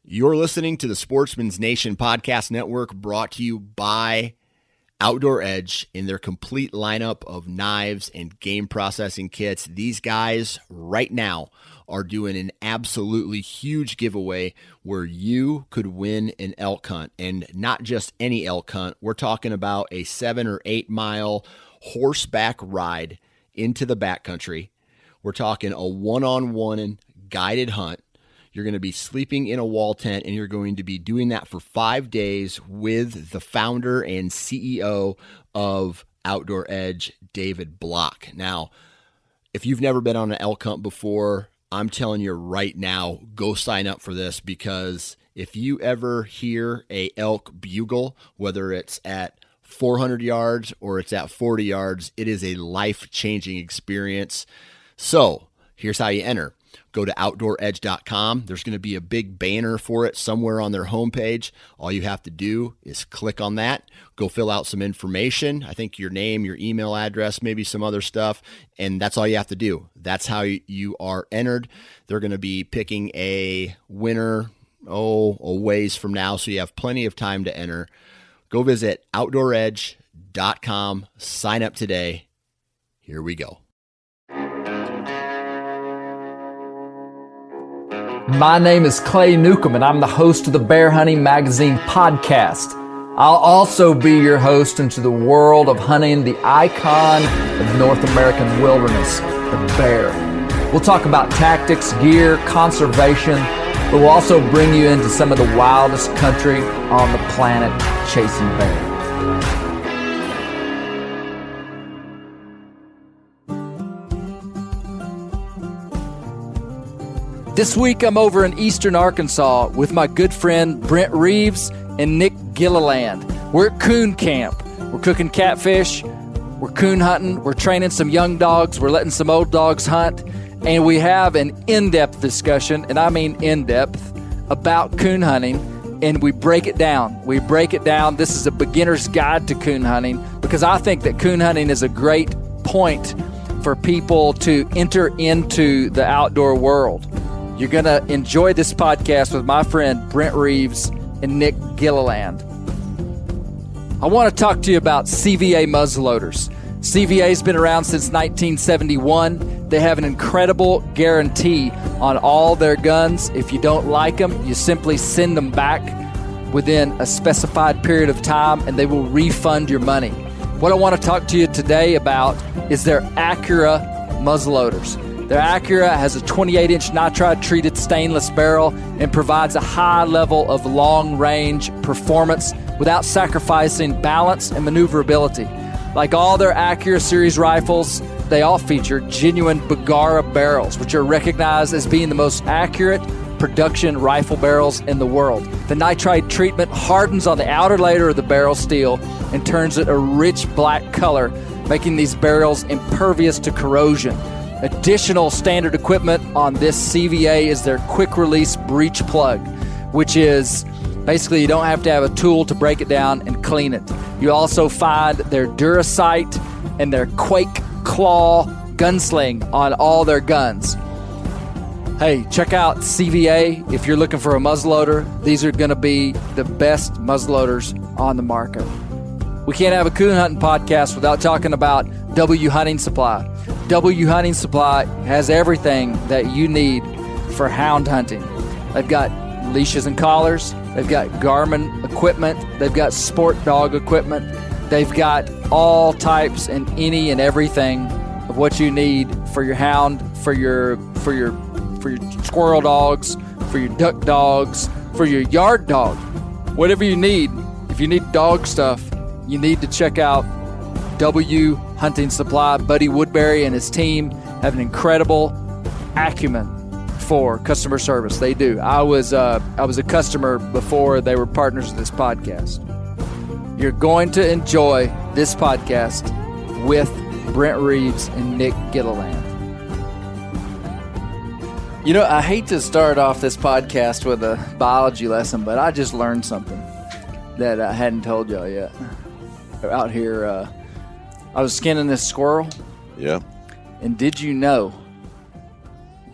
You're listening to the Sportsman's Nation Podcast Network, brought to you by Outdoor Edge in their complete lineup of knives and game processing kits. These guys right now are doing an absolutely huge giveaway where you could win an elk hunt, and not just any elk hunt. We're talking about a 7 or 8 mile horseback ride into the backcountry. We're talking a one-on-one guided hunt. You're going to be sleeping in a wall tent, and you're going to be doing that for 5 days with the founder and CEO of Outdoor Edge, David Block. Now, if you've never been on an elk hunt before, I'm telling you right now, go sign up for this, because if you ever hear a elk bugle, whether it's at 400 yards or it's at 40 yards, it is a life-changing experience. So here's how you enter. Go to OutdoorEdge.com. There's going to be a big banner for it somewhere on their homepage. All you have to do is click on that, go fill out some information. I think your name, your email address, maybe some other stuff, and that's all you have to do. That's how you are entered. They're going to be picking a winner, a ways from now, so you have plenty of time to enter. Go visit OutdoorEdge.com. Sign up today. Here we go. My name is Clay Newcomb, and I'm the host of the Bear Hunting Magazine podcast. I'll also be your host into the world of hunting the icon of North American wilderness, the bear. We'll talk about tactics, gear, conservation, but we'll also bring you into some of the wildest country on the planet chasing bear. This week, I'm over in eastern Arkansas with my good friend Brent Reaves and Nick Gilliland. We're at Coon Camp. We're cooking catfish. We're coon hunting. We're training some young dogs. We're letting some old dogs hunt. And we have an in-depth discussion, and I mean in-depth, about coon hunting. And we break it down. This is a beginner's guide to coon hunting, because I think that coon hunting is a great point for people to enter into the outdoor world. You're going to enjoy this podcast with my friend Brent Reaves and Nick Gilliland. I want to talk to you about CVA muzzleloaders. CVA's been around since 1971. They have an incredible guarantee on all their guns. If you don't like them, you simply send them back within a specified period of time, and they will refund your money. What I want to talk to you today about is their Acura muzzleloaders. Their Acura has a 28-inch nitride-treated stainless barrel and provides a high level of long-range performance without sacrificing balance and maneuverability. Like all their Acura series rifles, they all feature genuine Bergara barrels, which are recognized as being the most accurate production rifle barrels in the world. The nitride treatment hardens on the outer layer of the barrel steel and turns it a rich black color, making these barrels impervious to corrosion. Additional standard equipment on this CVA is their quick-release breech plug, which is basically you don't have to have a tool to break it down and clean it. You also find their Durasight and their Quake Claw gunsling on all their guns. Hey, check out CVA if you're looking for a muzzleloader. These are going to be the best muzzleloaders on the market. We can't have a coon hunting podcast without talking about W Hunting Supply. W Hunting Supply has everything that you need for hound hunting. They've got leashes and collars. They've got Garmin equipment. They've got sport dog equipment. They've got all types and any and everything of what you need for your hound, for your squirrel dogs, for your duck dogs, for your yard dog. Whatever you need. If you need dog stuff, you need to check out W Hunting Supply. Buddy Woodbury and his team have an incredible acumen for customer service. They do. I was a customer before they were partners of this podcast. You're going to enjoy this podcast with Brent Reaves and Nick Gilliland. You know, I hate to start off this podcast with a biology lesson, but I just learned something that I hadn't told y'all yet. Out here, I was skinning this squirrel. Yeah. And did you know,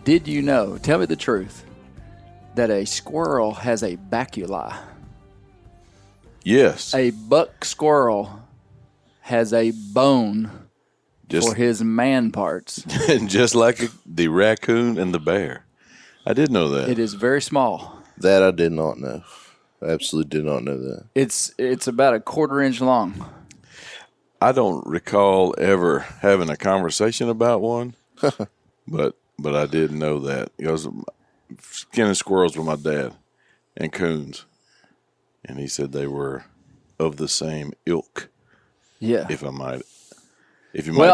tell me the truth, that a squirrel has a baculi? Yes. A buck squirrel has a bone for his man parts. Just like the raccoon and the bear. I did know that. It is very small. That I did not know. I absolutely did not know that. It's about a 1/4 inch long. I don't recall ever having a conversation about one, but I did know that. I was skinning squirrels with my dad and coons, and he said they were of the same ilk. Yeah. If you might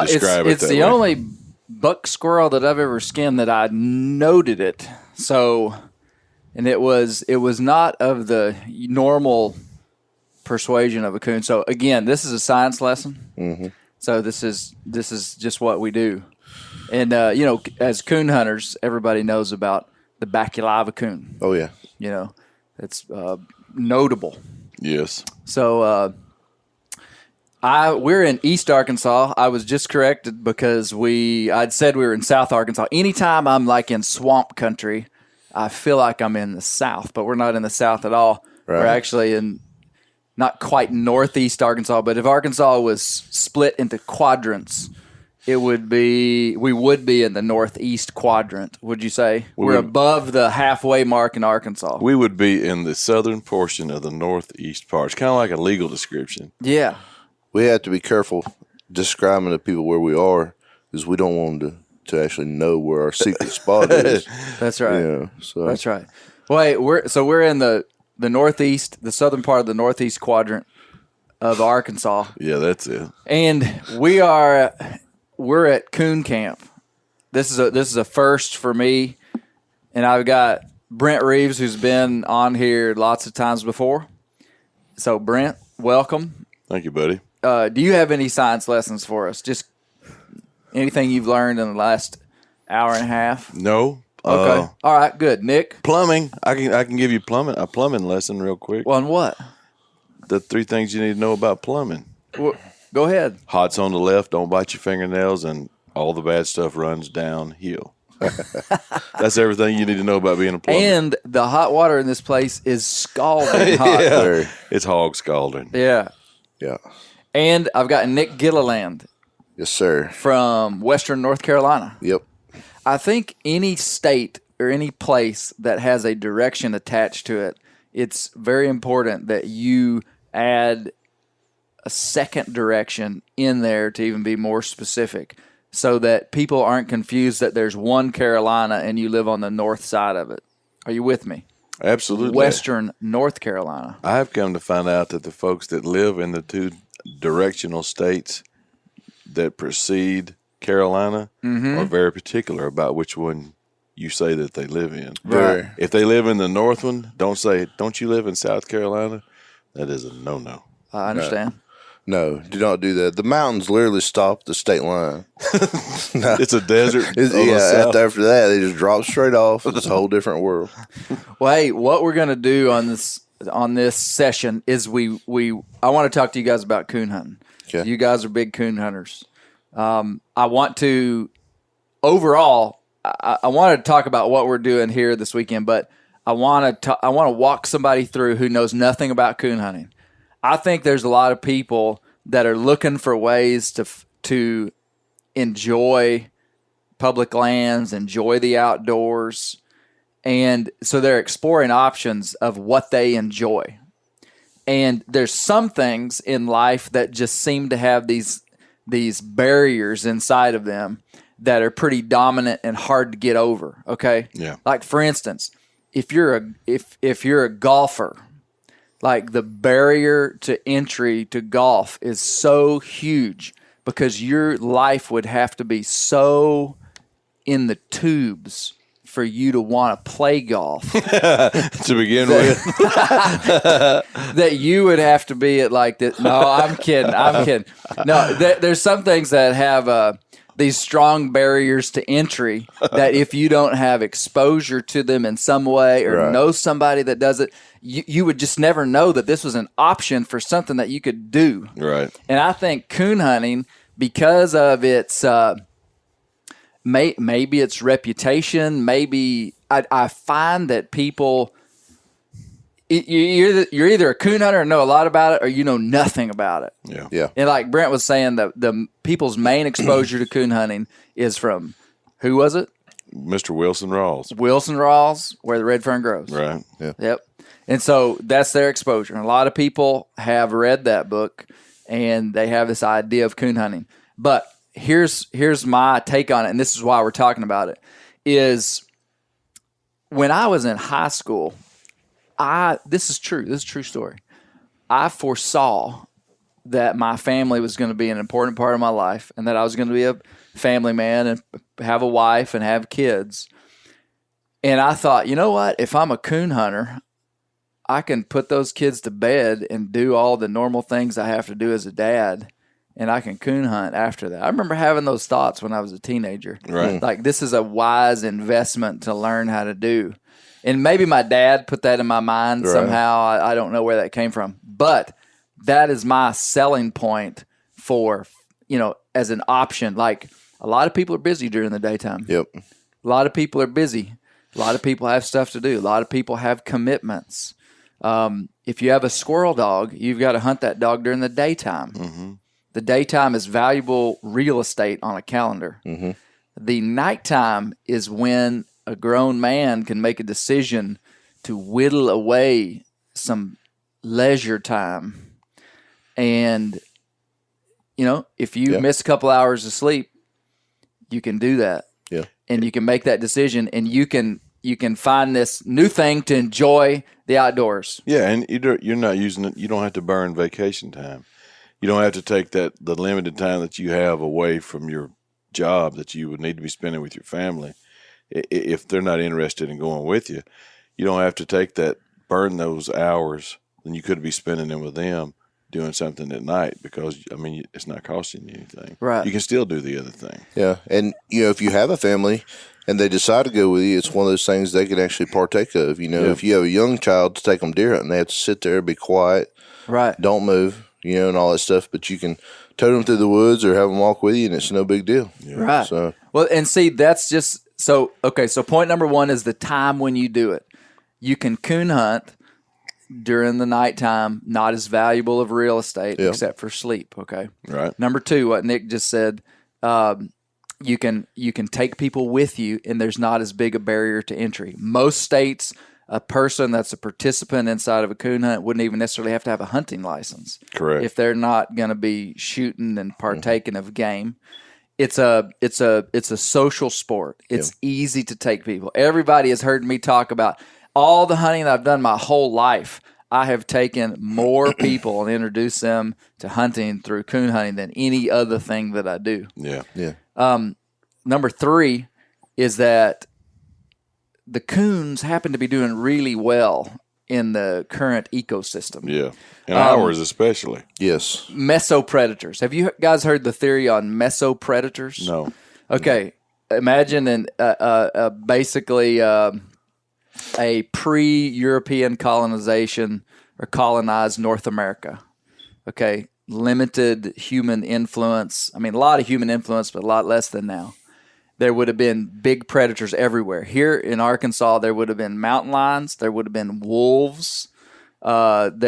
describe it's it that way. It's the only buck squirrel that I've ever skinned that I noted it. So, and it was not of the normal persuasion of a coon. So again, this is a science lesson. Mm-hmm. So this is just what we do. And as coon hunters, everybody knows about the baculi of a coon. Oh yeah. It's notable. Yes. So we're in East Arkansas. I was just corrected because I'd said we were in South Arkansas. Anytime I'm like in swamp country, I feel like I'm in the South, but we're not in the South at all. Right. We're actually in not quite northeast Arkansas, but if Arkansas was split into quadrants, we would be in the northeast quadrant, would you say? We're above the halfway mark in Arkansas. We would be in the southern portion of the northeast part. It's kind of like a legal description. Yeah. We have to be careful describing to people where we are because we don't want them to actually know where our secret spot is. That's right. Yeah, so That's right. Wait, we're in the northeast, the southern part of the northeast quadrant of Arkansas. Yeah, that's it. And we're at Coon Camp. This is a first for me, and I've got Brent Reaves, who's been on here lots of times before. So Brent, welcome. Thank you, buddy. Do you have any science lessons for us? Just anything you've learned in the last hour and a half? No. Okay. All right. Good. Nick? Plumbing. I can give you a plumbing lesson real quick. Well, on what? The 3 things you need to know about plumbing. Well, go ahead. Hot's on the left. Don't bite your fingernails, and all the bad stuff runs downhill. That's everything you need to know about being a plumber. And the hot water in this place is scalding hot. Yeah. It's hog scalding. Yeah. yeah. And I've got Nick Gilliland Yes, sir. from Western North Carolina. Yep. I think any state or any place that has a direction attached to it, it's very important that you add a second direction in there to even be more specific so that people aren't confused that there's one Carolina and you live on the north side of it. Are you with me? Absolutely. Western North Carolina. I have come to find out that the folks that live in the 2 directional states that precede Carolina are very particular about which one you say that they live in. Right. If they live in the north one, don't say, "Don't you live in South Carolina?" That is a no-no. I understand. No, do not do that. The mountains literally stop the state line. It's a desert. After that, they just drop straight off. It's a whole different world. Well, hey, what we're going to do on this session is I want to talk to you guys about coon hunting. Okay. You guys are big coon hunters. I want to overall. I want to talk about what we're doing here this weekend, but I want to walk somebody through who knows nothing about coon hunting. I think there's a lot of people that are looking for ways to enjoy public lands, enjoy the outdoors, and so they're exploring options of what they enjoy. And there's some things in life that just seem to have these barriers inside of them that are pretty dominant and hard to get over. Okay, Yeah. Like for instance, if you're a golfer, like the barrier to entry to golf is so huge because your life would have to be so in the tubes for you to want to play golf To begin with. that you would have to be at like this. No, I'm kidding. No, there's some things that have these strong barriers to entry that if you don't have exposure to them in some way or know somebody that does it, you would just never know that this was an option for something that you could do. Right. And I think coon hunting, because of its maybe it's reputation. Maybe I find that people, you're either a coon hunter and know a lot about it, or you know nothing about it. Yeah. And like Brent was saying, the people's main exposure to coon hunting is from, who was it? Mr. Wilson Rawls. Wilson Rawls, Where the Red Fern Grows. Right. Yeah. Yep. And so that's their exposure. And a lot of people have read that book and they have this idea of coon hunting. But here's my take on it, and this is why we're talking about it, is when I was in high school, this is true. This is a true story. I foresaw that my family was going to be an important part of my life and that I was going to be a family man and have a wife and have kids. And I thought, you know what? If I'm a coon hunter, I can put those kids to bed and do all the normal things I have to do as a dad, and I can coon hunt after that. I remember having those thoughts when I was a teenager. Right. Like, this is a wise investment to learn how to do. And maybe my dad put that in my mind somehow. I don't know where that came from. But that is my selling point for, as an option. Like, a lot of people are busy during the daytime. Yep. A lot of people are busy. A lot of people have stuff to do. A lot of people have commitments. If you have a squirrel dog, you've got to hunt that dog during the daytime. Mm-hmm. The daytime is valuable real estate on a calendar. Mm-hmm. The nighttime is when a grown man can make a decision to whittle away some leisure time. And, if you miss a couple hours of sleep, you can do that. Yeah. And you can make that decision, and you can find this new thing to enjoy the outdoors. Yeah, and you're not using it. You don't have to burn vacation time. You don't have to take the limited time that you have away from your job that you would need to be spending with your family. If they're not interested in going with you, you don't have to burn those hours. Then you could be spending them with them doing something at night because, it's not costing you anything. Right. You can still do the other thing. Yeah. And, if you have a family and they decide to go with you, it's one of those things they can actually partake of. If you have a young child to take them deer hunting, they have to sit there, be quiet, right? Don't move, and all that stuff. But you can tote them through the woods or have them walk with you, and it's no big deal. Yeah. Right. So, well, and see, that's just so okay. So point number one is the time when you do it. You can coon hunt during the nighttime, not as valuable of real estate except for sleep. Okay. Right. Number two, what Nick just said. You can take people with you, and there's not as big a barrier to entry. Most states, a person that's a participant inside of a coon hunt wouldn't even necessarily have to have a hunting license. Correct. If they're not going to be shooting and partaking of game. It's a social sport. It's easy to take people. Everybody has heard me talk about all the hunting that I've done my whole life. I have taken more people and introduced them to hunting through coon hunting than any other thing that I do. Yeah. yeah. Number three is that the coons happen to be doing really well in the current ecosystem. Yeah. And ours especially. Yes. Mesopredators. Have you guys heard the theory on mesopredators? No. Okay. Imagine basically a pre-European colonization or colonized North America. Okay. Limited human influence. A lot of human influence, but a lot less than now. There would have been big predators everywhere. Here in Arkansas, there would have been mountain lions. There would have been wolves. Those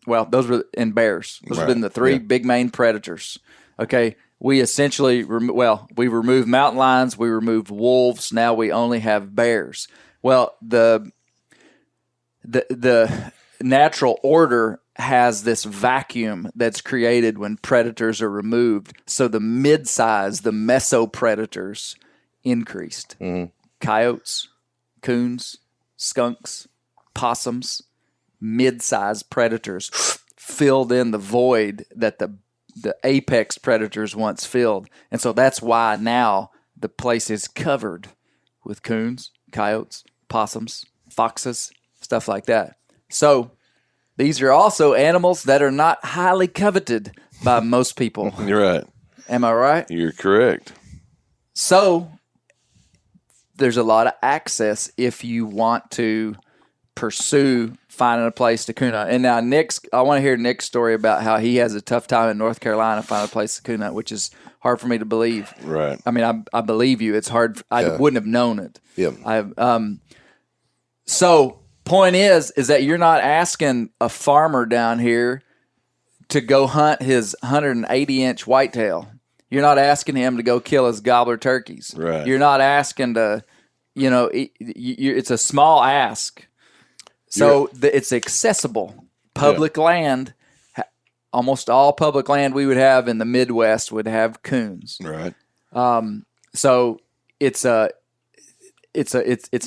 were and bears. Those have been the three big main predators. Okay, we essentially we removed mountain lions. We removed wolves. Now we only have bears. Well, the natural order has this vacuum that's created when predators are removed. So the mid-size, the mesopredators increased. Mm-hmm. Coyotes, coons, skunks, possums, mid-size predators filled in the void that the apex predators once filled. And so that's why now the place is covered with coons, coyotes, possums, foxes, stuff like that. So these are also animals that are not highly coveted by most people. You're right. Am I right? You're correct. So there's a lot of access if you want to pursue finding a place to coon hunt. And now I want to hear Nick's story about how he has a tough time in North Carolina finding a place to coon hunt, which is hard for me to believe. Right. I mean, I believe you. It's hard. I wouldn't have known it. Yeah. So point is that you're not asking a farmer down here to go hunt his 180-inch whitetail. You're not asking him to go kill his gobbler turkeys. Right. You're not asking to, it's a small ask. So it's accessible. Public land, almost all public land we would have in the Midwest would have coons. Right. So it's an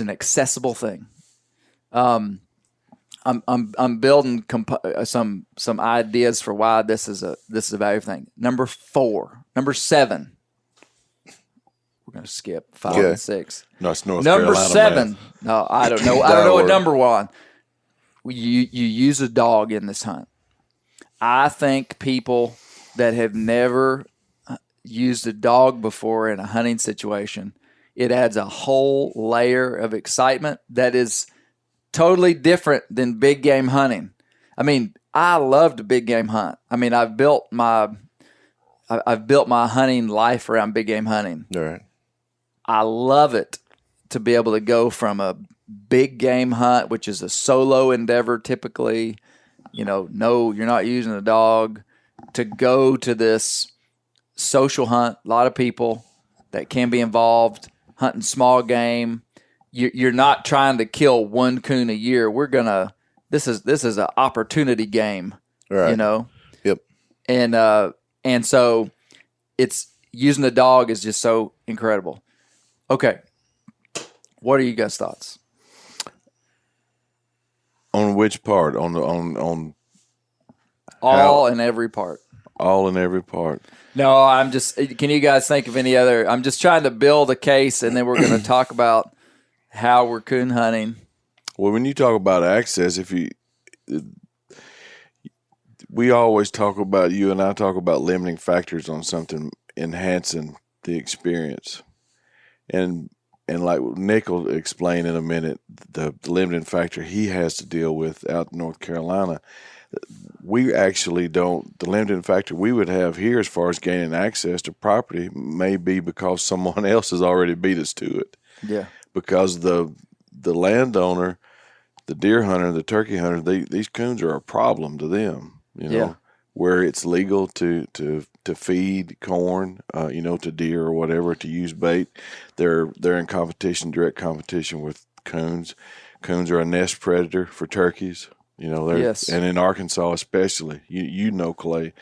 accessible thing. I'm building some ideas for why this is a value thing. Number 7. We're going to skip 5 and 6. No, it's North Number Carolina. 7. Man. No, I don't know. I don't know what number 1. You use a dog in this hunt. I think people that have never used a dog before in a hunting situation, it adds a whole layer of excitement that is totally different than big game hunting. I mean, I love to big game hunt. I mean, I've built my hunting life around big game hunting. All right. I love it to be able to go from a big game hunt, which is a solo endeavor typically, no, you're not using a dog, to go to this social hunt. A lot of people that can be involved, hunting small game. You're not trying to kill one coon a year. This is an opportunity game, right. Yep. And so it's using the dog is just so incredible. Okay. What are you guys' thoughts? On which part? On all and every part. All and every part. No, I'm just. Can you guys think of any other? I'm just trying to build a case, and then we're going to talk about how we're coon hunting. Well, when you talk about access, we always talk about, you and I talk about limiting factors on something enhancing the experience, and like Nick will explain in a minute, the limiting factor he has to deal with out in North Carolina. We actually don't. The limiting factor we would have here as far as gaining access to property may be because someone else has already beat us to it. Yeah. Because the landowner, the deer hunter, the turkey hunter, these coons are a problem to them. Where it's legal to feed corn, to deer or whatever, to use bait, they're in competition, direct competition with coons. Coons are a nest predator for turkeys. Yes. And in Arkansas especially, Clay,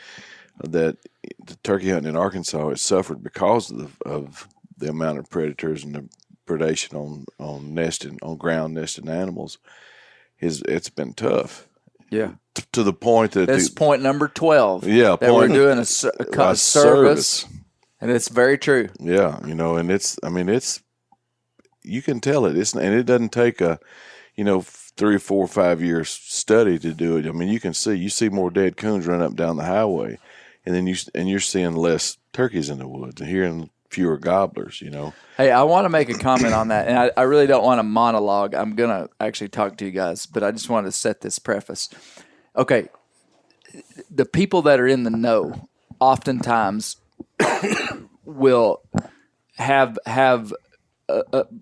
that the turkey hunting in Arkansas has suffered because of the amount of predators and the predation on ground nesting animals. It's been tough. Yeah. To the point that that's point number 12. Yeah, that we're doing a service, and it's very true. Yeah, and it's you can tell it. And it doesn't take a 3 or 4 or 5 years study to do it. I mean, you see more dead coons run up and down the highway, and then you're seeing less turkeys in the woods and hearing fewer gobblers. Hey, I want to make a comment on that, and I really don't want to monologue. I'm gonna actually talk to you guys, but I just wanted to set this preface. Okay, the people that are in the know oftentimes will have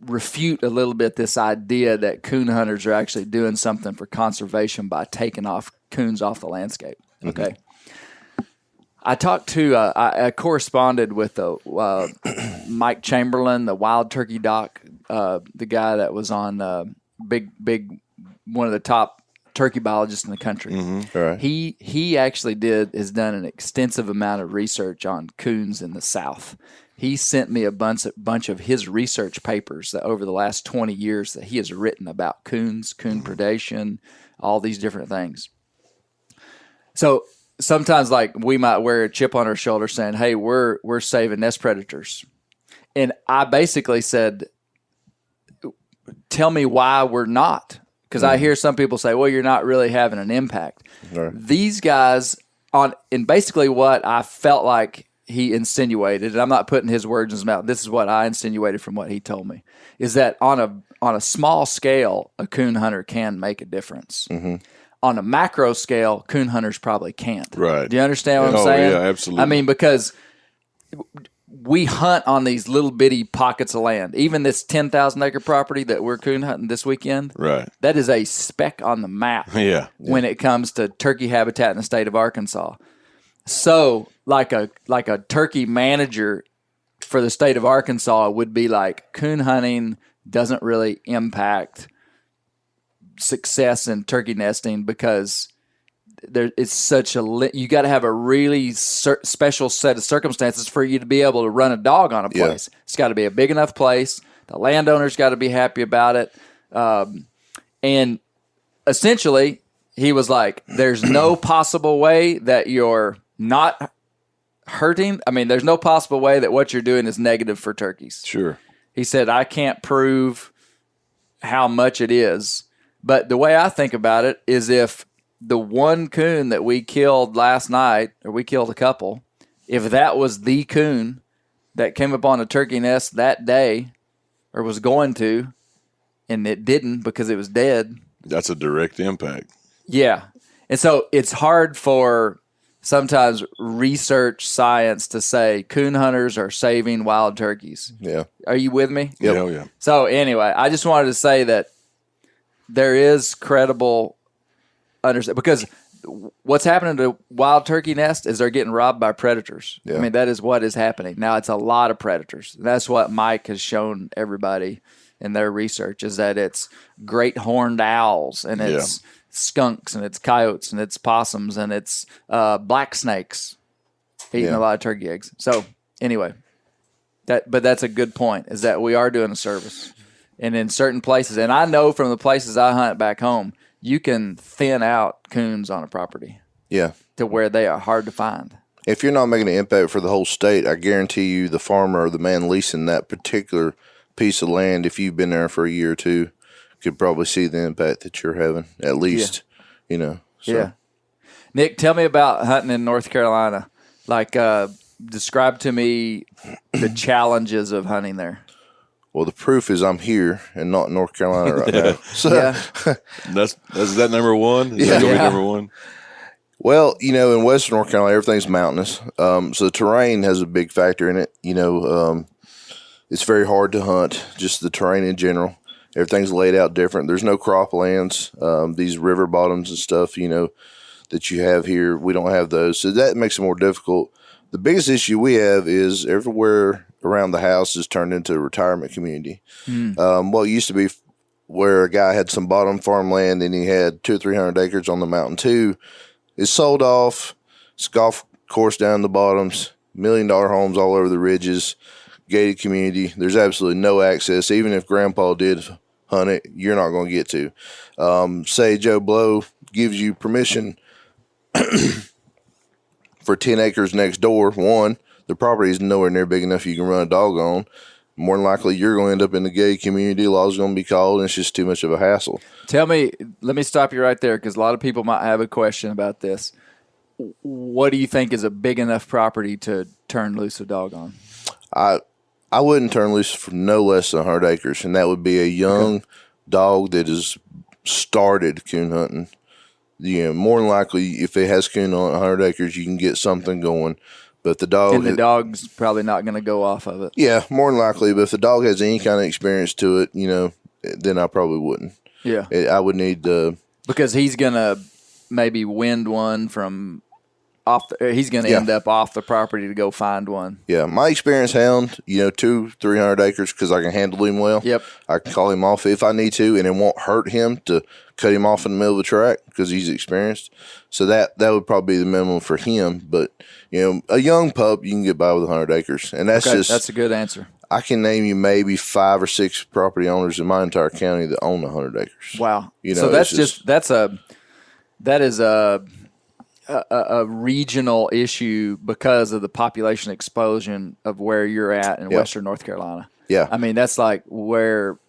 refute a little bit this idea that coon hunters are actually doing something for conservation by taking off coons off the landscape. Okay. I talked to, I corresponded with Mike Chamberlain, the wild turkey doc, the guy that was on big, one of the top turkey biologists in the country. Mm-hmm. All right. He actually has done an extensive amount of research on coons in the South. He sent me a bunch of his research papers that over the last 20 years that he has written about coons, coon predation, all these different things. So sometimes, like, we might wear a chip on our shoulder saying, "Hey, we're saving nest predators," and I basically said, "Tell me why we're not," because I hear some people say, "Well, you're not really having an impact." Right. These guys and basically what I felt like he insinuated, and I'm not putting his words in his mouth. This is what I insinuated from what he told me, is that on on a small scale, a coon hunter can make a difference. Mm-hmm. On a macro scale, coon hunters probably can't. Right. Do you understand what I'm saying? Yeah, absolutely. I mean, because we hunt on these little bitty pockets of land. Even this 10,000 acre property that we're coon hunting this weekend, right? That is a speck on the map. Yeah. When it comes to turkey habitat in the state of Arkansas. So, like a turkey manager for the state of Arkansas would be like, coon hunting doesn't really impact success in turkey nesting because it's such you got to have a really special set of circumstances for you to be able to run a dog on a place. Yeah. It's got to be a big enough place. The landowner's got to be happy about it. And essentially, he was like, there's no possible way that you're not hurting. I mean, there's no possible way that what you're doing is negative for turkeys. Sure. He said, I can't prove how much it is. But the way I think about it is if the one coon that we killed last night, or we killed a couple, if that was the coon that came upon a turkey nest that day or was going to, and it didn't because it was dead. That's a direct impact. Yeah. And so it's hard for sometimes research science to say coon hunters are saving wild turkeys. Yeah. Are you with me? Yep. Yeah, yeah. So anyway, I just wanted to say that there is credible understand because what's happening to wild turkey nest is they're getting robbed by predators. Yeah. I mean, that is what is happening. Now, it's a lot of predators. That's what Mike has shown everybody in their research is that it's great horned owls and it's skunks and it's coyotes and it's possums and it's black snakes eating a lot of turkey eggs. So anyway, but that's a good point is that we are doing a service. And in certain places, and I know from the places I hunt back home, you can thin out coons on a property. Yeah. To where they are hard to find. If you're not making an impact for the whole state, I guarantee you the farmer or the man leasing that particular piece of land, if you've been there for a year or two, could probably see the impact that you're having, at least, you know. So. Yeah. Nick, tell me about hunting in North Carolina. Like, describe to me the challenges of hunting there. Well, the proof is I'm here and not in North Carolina right now. So that's that number one? Is that going to be number one? Well, you know, in Western North Carolina, everything's mountainous. So the terrain has a big factor in it. You know, it's very hard to hunt, just the terrain in general. Everything's laid out different. There's no croplands. These river bottoms and stuff, you know, that you have here, we don't have those. So that makes it more difficult. The biggest issue we have is everywhere around the house is turned into a retirement community. What used to be where a guy had some bottom farmland and he had 200 or 300 acres on the mountain too, is sold off. It's a golf course down the bottoms, $1 million homes all over the ridges, gated community. There's absolutely no access. Even if Grandpa did hunt it, you're not going to get to. Say Joe Blow gives you permission for 10 acres next door. One, the property is nowhere near big enough you can run a dog on. More than likely, you're going to end up in the gated community. Law's going to be called, and it's just too much of a hassle. Tell me, let me stop you right there because a lot of people might have a question about this. What do you think is a big enough property to turn loose a dog on? I wouldn't turn loose for no less than 100 acres, and that would be a young dog that has started coon hunting. You know, more than likely, if it has coon on 100 acres, you can get something going. But the dog's probably not going to go off of it. Yeah, more than likely. But if the dog has any kind of experience to it, you know, then I probably wouldn't. Yeah, I would need to because he's going to maybe wind one from off. He's going to end up off the property to go find one. Yeah, my experienced hound, you know, 200-300 acres because I can handle him well. Yep, I can call him off if I need to, and it won't hurt him to cut him off in the middle of the track because he's experienced. So that would probably be the minimum for him. But you know, a young pup you can get by with 100 acres, and that's that's a good answer. I can name you maybe 5 or 6 property owners in my entire county that own 100 acres. Wow, you know, so that is a regional issue because of the population explosion of where you're at in Western North Carolina. Yeah, I mean that's like where.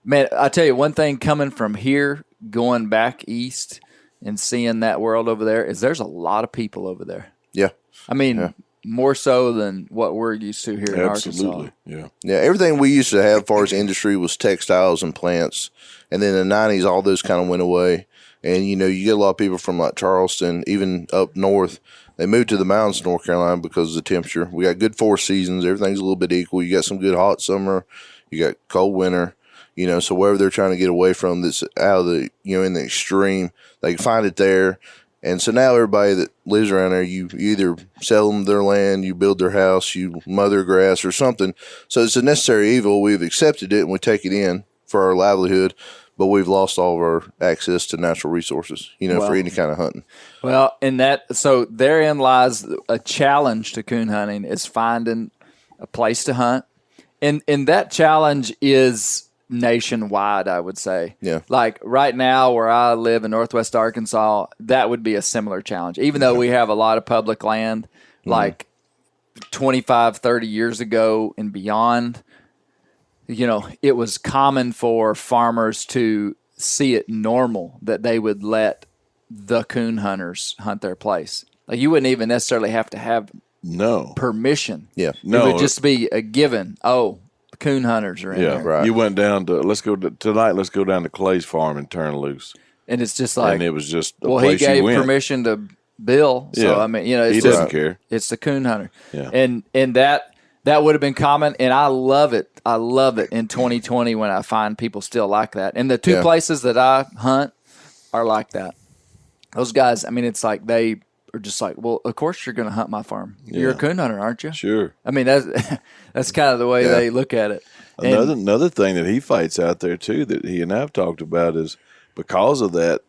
Man, I tell you one thing coming from here, going back east and seeing that world over there is there's a lot of people over there. Yeah. I mean, more so than what we're used to here in Arkansas. Absolutely, yeah. Yeah, everything we used to have as far as industry was textiles and plants. And then in the 90s, all those kind of went away. And, you get a lot of people from like Charleston, even up north. They moved to the mountains of North Carolina because of the temperature. We got good 4 seasons. Everything's a little bit equal. You got some good hot summer. You got cold winter. So wherever they're trying to get away from that's out of the, in the extreme, they can find it there. And so now everybody that lives around there, you either sell them their land, you build their house, you mow their grass or something. So it's a necessary evil. We've accepted it and we take it in for our livelihood, but we've lost all of our access to natural resources, for any kind of hunting. Well, so therein lies a challenge to coon hunting is finding a place to hunt. And that challenge is nationwide, I would say. Yeah. Like right now where I live in Northwest Arkansas, that would be a similar challenge. Even though we have a lot of public land, like 25, 30 years ago and beyond, it was common for farmers to see it normal that they would let the coon hunters hunt their place. Like you wouldn't even necessarily have to have permission. Yeah. No. It would just be a given. Oh, coon hunters are in there. Right. You went down to let's go down to Clay's farm and turn loose. And it's just like, and it was just he gave permission to Bill. So I mean, he doesn't care. It's the coon hunter. Yeah. And that would have been common, and I love it. I love it in 2020 when I find people still like that. And the two places that I hunt are like that. Those guys, I mean, it's like they are just like, well, of course you're going to hunt my farm. You're a coon hunter, aren't you? Sure. I mean, that's kind of the way they look at it. Another thing that he fights out there too that he and I have talked about is because of that,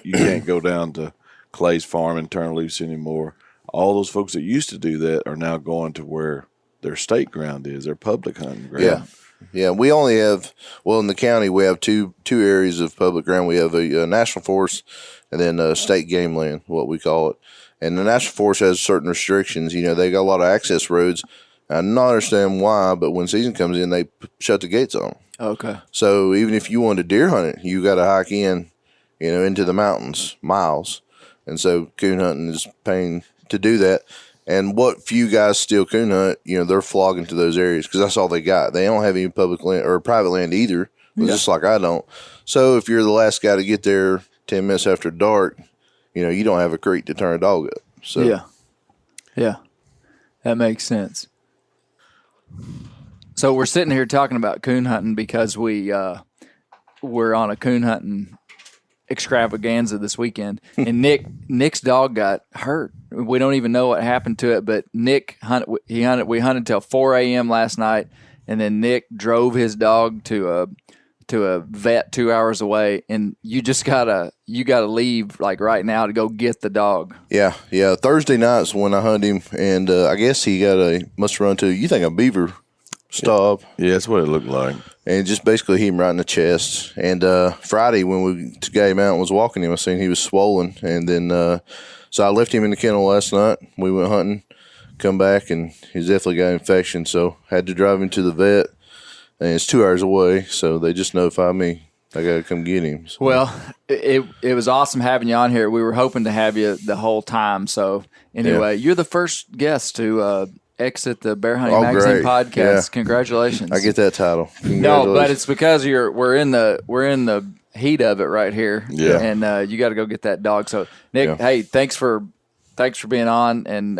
you can't go down to Clay's farm and turn loose anymore. All those folks that used to do that are now going to where their state ground is, their public hunting ground. Yeah. Yeah, we only have, in the county, we have two areas of public ground. We have a national forest and then state game land, what we call it. And the national forest has certain restrictions. They got a lot of access roads. I don't understand why, but when season comes in, they shut the gates on them. Okay. So even if you want to deer hunt it, you got to hike in, into the mountains, miles. And so coon hunting is paying to do that. And what few guys still coon hunt, they're flogging to those areas because that's all they got. They don't have any public land or private land either, just like I don't. So if you're the last guy to get there 10 minutes after dark, you don't have a creek to turn a dog up. So yeah, that makes sense. So we're sitting here talking about coon hunting because we're on a coon hunting extravaganza this weekend, and Nick's dog got hurt. We don't even know what happened to it, but Nick we hunted till 4 a.m. last night, and then Nick drove his dog to a vet 2 hours away, and you gotta leave like right now to go get the dog. Yeah. Thursday night's when I hunt him, and I guess he must run to a beaver stop. Yeah, that's what it looked like. And just basically hit him right in the chest. And Friday when we came out and was walking him, I seen he was swollen. And then so I left him in the kennel last night. We went hunting, come back, and he's definitely got an infection. So had to drive him to the vet. And it's 2 hours away, so they just notified me I got to come get him. So. Well, it was awesome having you on here. We were hoping to have you the whole time. So anyway, you're the first guest to exit the Bear Hunting Magazine podcast. Yeah. Congratulations! I get that title. No, but it's because we're in the heat of it right here. Yeah, and you got to go get that dog. So Nick, hey, thanks for being on, and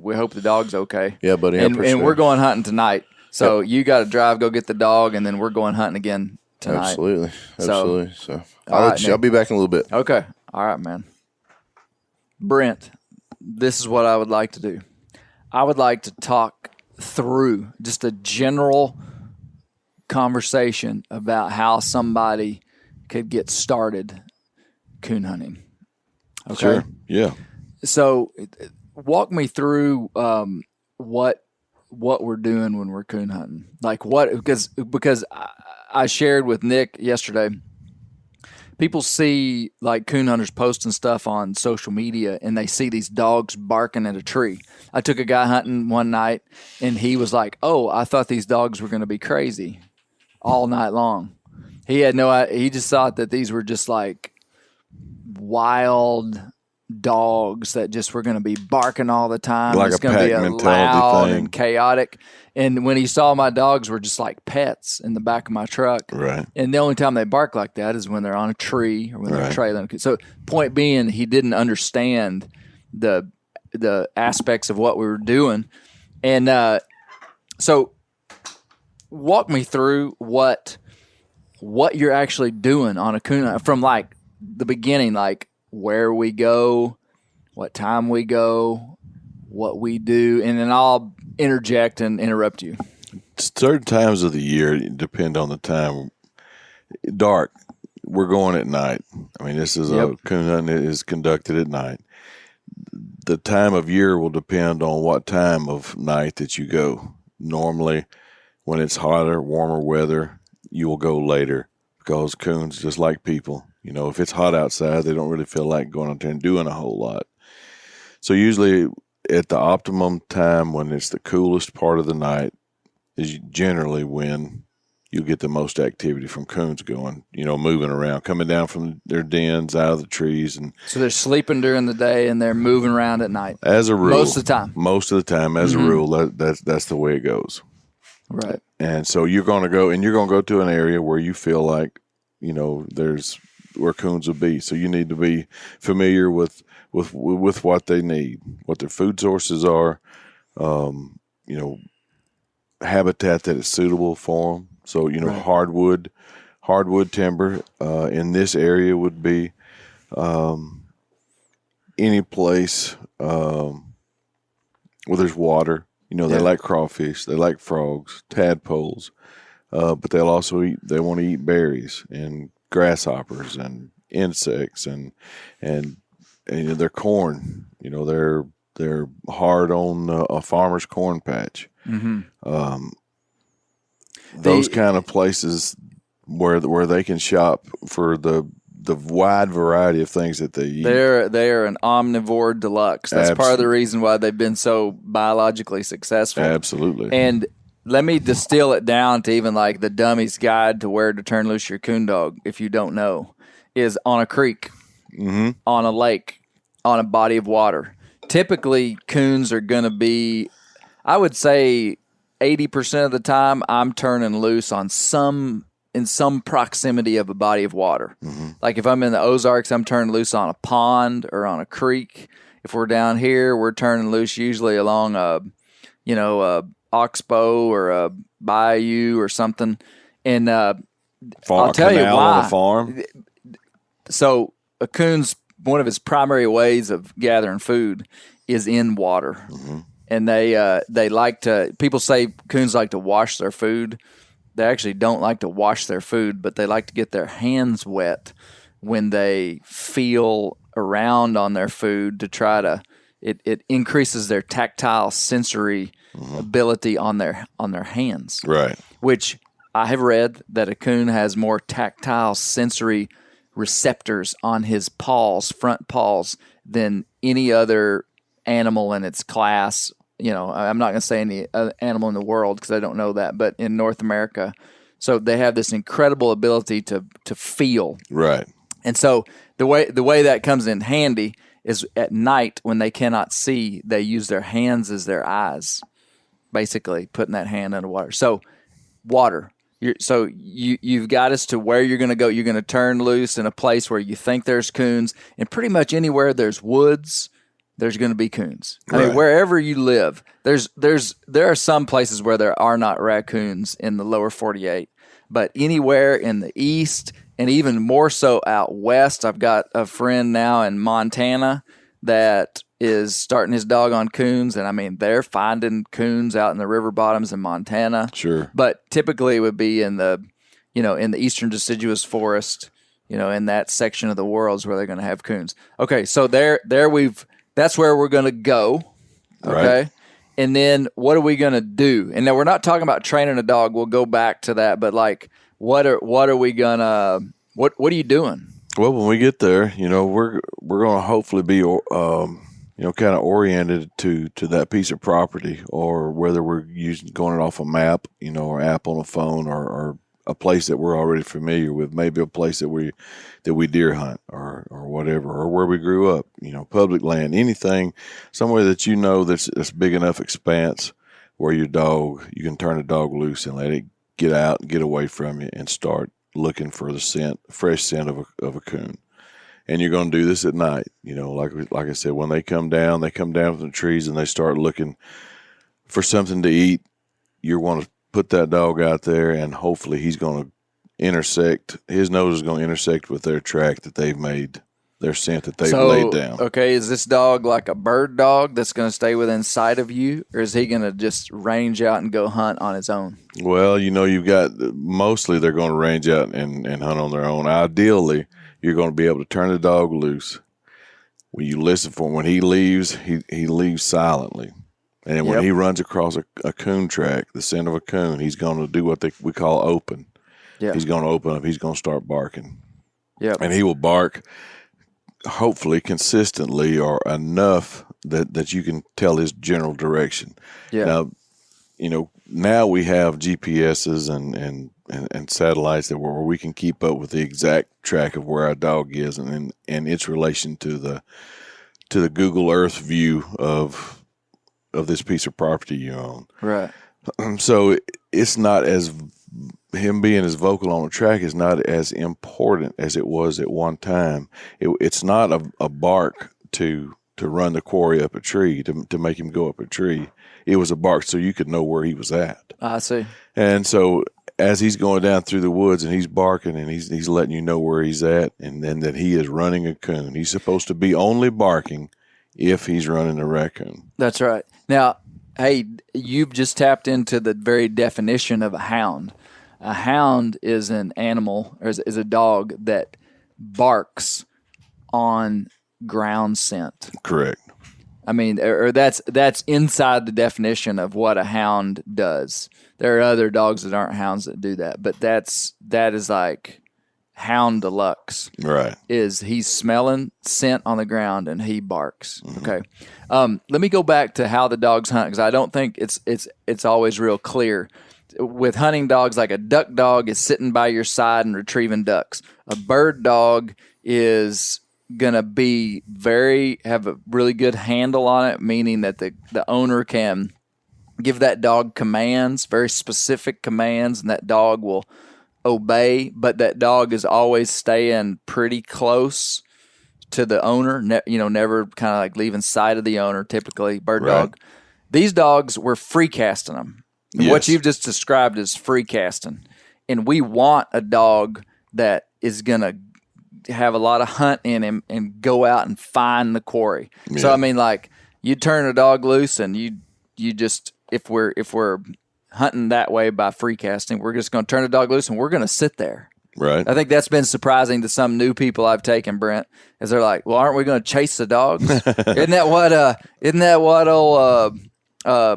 we hope the dog's okay. Yeah, buddy. And we're going hunting tonight. So you got to drive, go get the dog, and then we're going hunting again tonight. Absolutely. So I'll be back in a little bit. Okay. All right, man. Brent, this is what I would like to do. I would like to talk through just a general conversation about how somebody could get started coon hunting. Okay. Sure. Yeah. So walk me through what we're doing when we're coon hunting. Like what, because I shared with Nick yesterday, people see like coon hunters posting stuff on social media and they see these dogs barking at a tree. I took a guy hunting one night and he was like, "Oh, I thought these dogs were going to be crazy all night long." He had he just thought that these were just like wild dogs that just were going to be barking all the time. Like it's a going to be pack a mentality loud thing. and chaotic. And when he saw my dogs were just like pets in the back of my truck. Right. And the only time they bark like that is when they're on a tree or when they're Right. trailing. So point being, he didn't understand the aspects of what we were doing. And so walk me through what you're actually doing on a coon hunt from like the beginning, like where we go, what time we go, what we do, and then I'll interject and interrupt you. Certain times of the year depend on the time. Dark, we're going at night. I mean, this is a coon hunt that is conducted at night. The time of year will depend on what time of night that you go. Normally, when it's hotter, warmer weather, you will go later because coons, just like people, if it's hot outside, they don't really feel like going out there and doing a whole lot. So usually at the optimum time when it's the coolest part of the night is generally when you'll get the most activity from coons going, moving around, coming down from their dens out of the trees. And so they're sleeping during the day and they're moving around at night. As a rule. Most of the time. Most of the time, as a rule, that's the way it goes. Right. And so you're going to go to an area where you feel like, there's where coons will be. So you need to be familiar with what they need, what their food sources are, habitat that is suitable for them. So, right. hardwood timber in this area would be any place where there's water. They like crawfish, they like frogs, tadpoles, but they want to eat berries and grasshoppers and insects and their corn. They're hard on a farmer's corn patch. Mm-hmm. Those kind of places where they can shop for the wide variety of things that they eat. They are an omnivore deluxe. That's part of the reason why they've been so biologically successful. Absolutely. And let me distill it down to even like the dummy's guide to where to turn loose your coon dog, if you don't know, is on a creek, on a lake, on a body of water. Typically, coons are going to be, I would say 80% of the time, I'm turning loose on in some proximity of a body of water. Mm-hmm. Like if I'm in the Ozarks, I'm turning loose on a pond or on a creek. If we're down here, we're turning loose usually along a oxbow or a bayou or something. And I'll tell you why. On a farm. So a coon's, one of his primary ways of gathering food is in water. Mm-hmm. And they like to, people say coons like to wash their food. They actually don't like to wash their food, but they like to get their hands wet when they feel around on their food to try to, it increases their tactile sensory ability on their hands. Right. Which I have read that a coon has more tactile sensory receptors on his paws, front paws, than any other animal in its class. I'm not going to say any animal in the world because I don't know that, but in North America. So they have this incredible ability to feel. Right. And so the way that comes in handy is at night when they cannot see, they use their hands as their eyes, basically putting that hand underwater. So water. You've got us to where you're going to go. You're going to turn loose in a place where you think there's coons, and pretty much anywhere there's woods, there's going to be coons. I mean, wherever you live, there are some places where there are not raccoons in the lower 48, but anywhere in the east and even more so out west. I've got a friend now in Montana that is starting his dog on coons, and I mean, they're finding coons out in the river bottoms in Montana. Sure. But typically it would be in the eastern deciduous forest, in that section of the world is where they're going to have coons. Okay, so that's where we're going to go. Okay. Right. And then what are we going to do? And now we're not talking about training a dog. We'll go back to that, but like what are we going to what are you doing? Well, when we get there, we're going to hopefully be kind of oriented to that piece of property, or whether we're going it off a map, or app on a phone or a place that we're already familiar with, maybe a place that we deer hunt or whatever, or where we grew up, public land, anything, somewhere that that's big enough expanse where you can turn the dog loose and let it get out and get away from you and start looking for the fresh scent of a coon. And you're going to do this at night. Like I said, when they come down from the trees and they start looking for something to eat, you want to put that dog out there, and hopefully he's going to intersect. His nose is going to intersect with their track that they've made, their scent that they've laid down. Okay, is this dog like a bird dog that's going to stay within sight of you, or is he going to just range out and go hunt on his own? Well, you've got mostly they're going to range out and hunt on their own. Ideally, you're going to be able to turn the dog loose. When you listen for him, when he leaves, he leaves silently. And when he runs across a coon track, the scent of a coon, he's going to do what we call open. Yeah. He's going to open up. He's going to start barking. Yeah. And he will bark, hopefully consistently or enough that you can tell his general direction. Yeah. Now we have GPSs and satellites where we can keep up with the exact track of where our dog is and its relation to the Google Earth view of this piece of property you own. Right. So it's not him being as vocal on the track is not as important as it was at one time. It's not a bark to run the quarry up a tree, to make him go up a tree. It was a bark so you could know where he was at. I see. And so as he's going down through the woods and he's barking and he's letting you know where he's at, and then that he is running a coon. He's supposed to be only barking if he's running a raccoon. That's right. Now, hey, you've just tapped into the very definition of a hound. A hound is an animal, or is a dog that barks on ground scent. Correct. I mean, or that's inside the definition of what a hound does. There are other dogs that aren't hounds that do that, but that is like hound deluxe. Right. Is he's smelling scent on the ground and he barks. Mm-hmm. Okay. Let me go back to how the dogs hunt, because I don't think it's always real clear. With hunting dogs, like a duck dog is sitting by your side and retrieving ducks. A bird dog is gonna have a really good handle on it, meaning that the owner can give that dog commands, very specific commands, and that dog will obey, but that dog is always staying pretty close to the owner, never kind of like leaving sight of the owner, typically bird dog. These dogs, we're free casting them. Yes. What you've just described is free casting. And we want a dog that is going to have a lot of hunt in him and go out and find the quarry. Yeah. So, I mean, like, you turn a dog loose and you just, if we're hunting that way by free casting, we're just going to turn the dog loose and we're going to sit there. Right. I think that's been surprising to some new people I've taken, Brent, is they're like, well, aren't we going to chase the dogs? Isn't that what old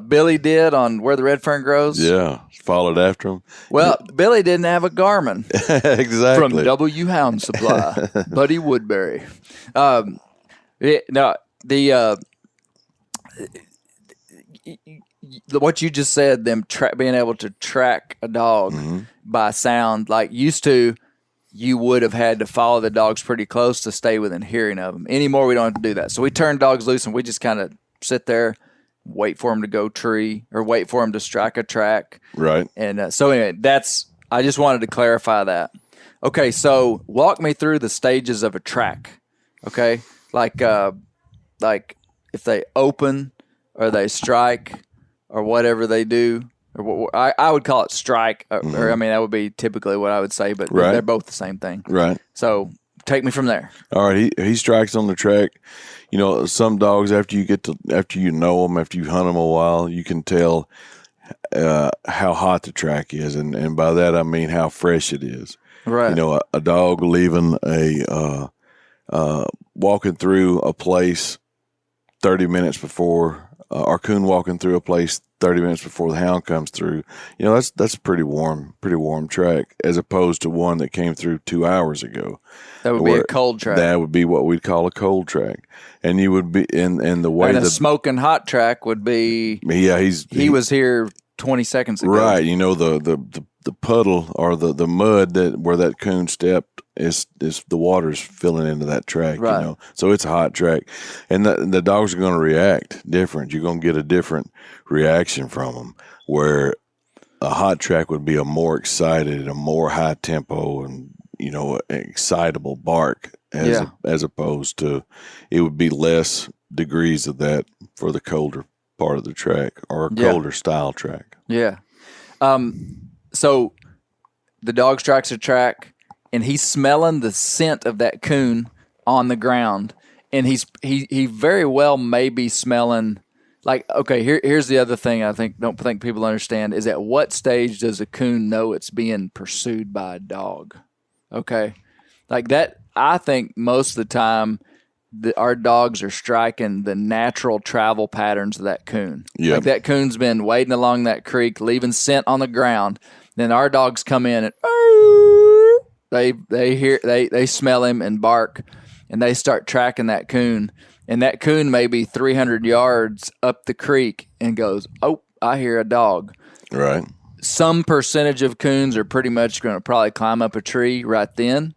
Billy did on Where the Red Fern Grows? Yeah, followed after him. Well, Billy didn't have a Garmin. Exactly. From W Hound Supply, Buddy Woodbury. What you just said, them being able to track a dog by sound, like used to, you would have had to follow the dogs pretty close to stay within hearing of them. Anymore, we don't have to do that. So we turn dogs loose and we just kind of sit there, wait for them to go tree or wait for them to strike a track. Right. And so anyway, I just wanted to clarify that. Okay, so walk me through the stages of a track. Okay, like if they open or they strike or whatever they do, or I would call it strike, or I mean that would be typically what I would say, but they're both the same thing. Right. So take me from there. All right, he strikes on the track. You know, some dogs after you know them, after you hunt them a while, you can tell how hot the track is, and by that I mean how fresh it is. Right. You know, a dog leaving walking through a place 30 minutes before, or coon walking through a place 30 minutes before the hound comes through. You know, that's a pretty warm track, as opposed to one that came through 2 hours ago. That would be a cold track. That would be what we'd call a cold track. And you would be in the way that a smoking hot track would be. Yeah, he was here 20 seconds ago. Right. You know, the puddle or the mud that where that coon stepped is the water's filling into that track, Right. you know. So it's a hot track, and the dogs are going to react different. You're going to get a different reaction from them. Where a hot track would be a more excited, a more high tempo, and excitable bark as opposed to it would be less degrees of that for the colder part of the track or a colder style track. Yeah. So the dog strikes a track, and he's smelling the scent of that coon on the ground, and he very well may be smelling. Like, okay, here's the other thing I don't think people understand is at what stage does a coon know it's being pursued by a dog? Okay, like that. I think most of the time our dogs are striking the natural travel patterns of that coon. Yeah. Like that coon's been wading along that creek, leaving scent on the ground. Then our dogs come in and they smell him and bark, and they start tracking that coon. And that coon may be 300 yards up the creek and goes, "Oh, I hear a dog." Right. Some percentage of coons are pretty much going to probably climb up a tree right then.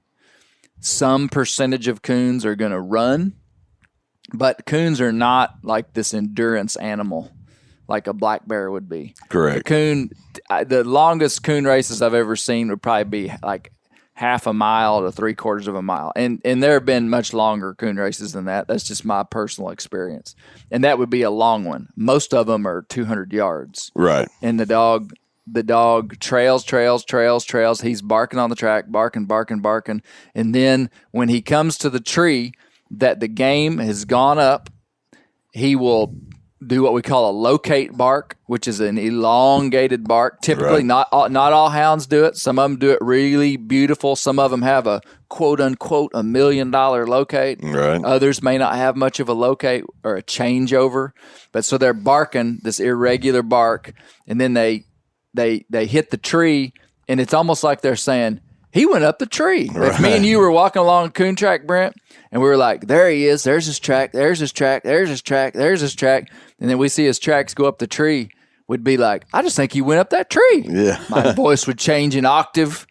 Some percentage of coons are going to run. But coons are not like this endurance animal like a black bear would be. Correct. The longest coon races I've ever seen would probably be like half a mile to 3/4 of a mile. And there have been much longer coon races than that. That's just my personal experience. And that would be a long one. Most of them are 200 yards. Right. And the dog trails. He's barking on the track, barking. And then when he comes to the tree that the game has gone up, he will do what we call a locate bark, which is an elongated bark. Typically, not all hounds do it. Some of them do it really beautiful. Some of them have a quote-unquote $1 million locate. Right. Others may not have much of a locate or a changeover. But so they're barking this irregular bark, and then they hit the tree, and it's almost like they're saying, he went up the tree. Right. If me and you were walking along a coon track, Brent, and we were like, there he is, there's his track, there's his track, there's his track, there's his track, and then we see his tracks go up the tree, we'd be like, I just think he went up that tree. Yeah. My voice would change an octave.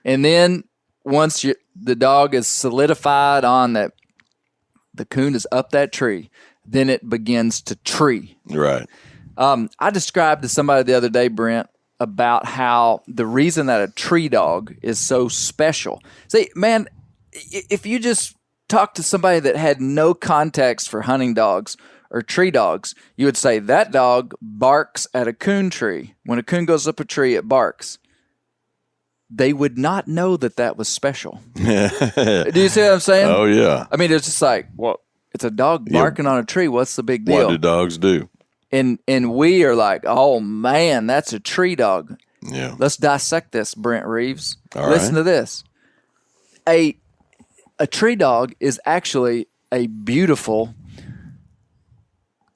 And then once the dog is solidified on that, the coon is up that tree, then it begins to tree. Right. I described to somebody the other day, Brent, about how the reason that a tree dog is so special. See, man, if you just talk to somebody that had no context for hunting dogs or tree dogs, you would say that dog barks at a coon tree. When a coon goes up a tree, it barks. They would not know that was special. Do you see what I'm saying? Oh, yeah. I mean, it's just like, well, it's a dog barking on a tree. What's the big deal? What do dogs do? And we are like, oh, man, that's a tree dog. Yeah. Let's dissect this, Brent Reaves. All Listen right. to this. A tree dog is actually a beautiful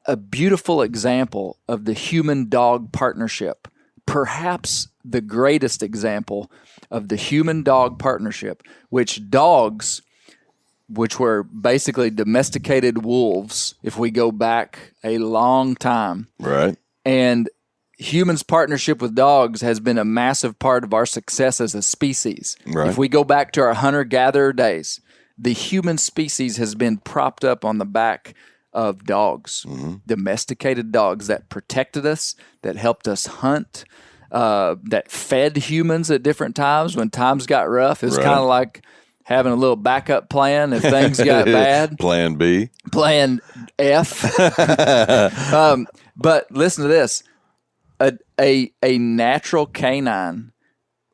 example of the human-dog partnership. Perhaps the greatest example of the human-dog partnership, which were basically domesticated wolves, if we go back a long time. Right. And humans' partnership with dogs has been a massive part of our success as a species. Right. If we go back to our hunter-gatherer days, the human species has been propped up on the back of dogs, domesticated dogs that protected us, that helped us hunt, that fed humans at different times when times got rough. It was kind of like having a little backup plan if things got bad. Plan B. Plan F. But listen to this. A natural canine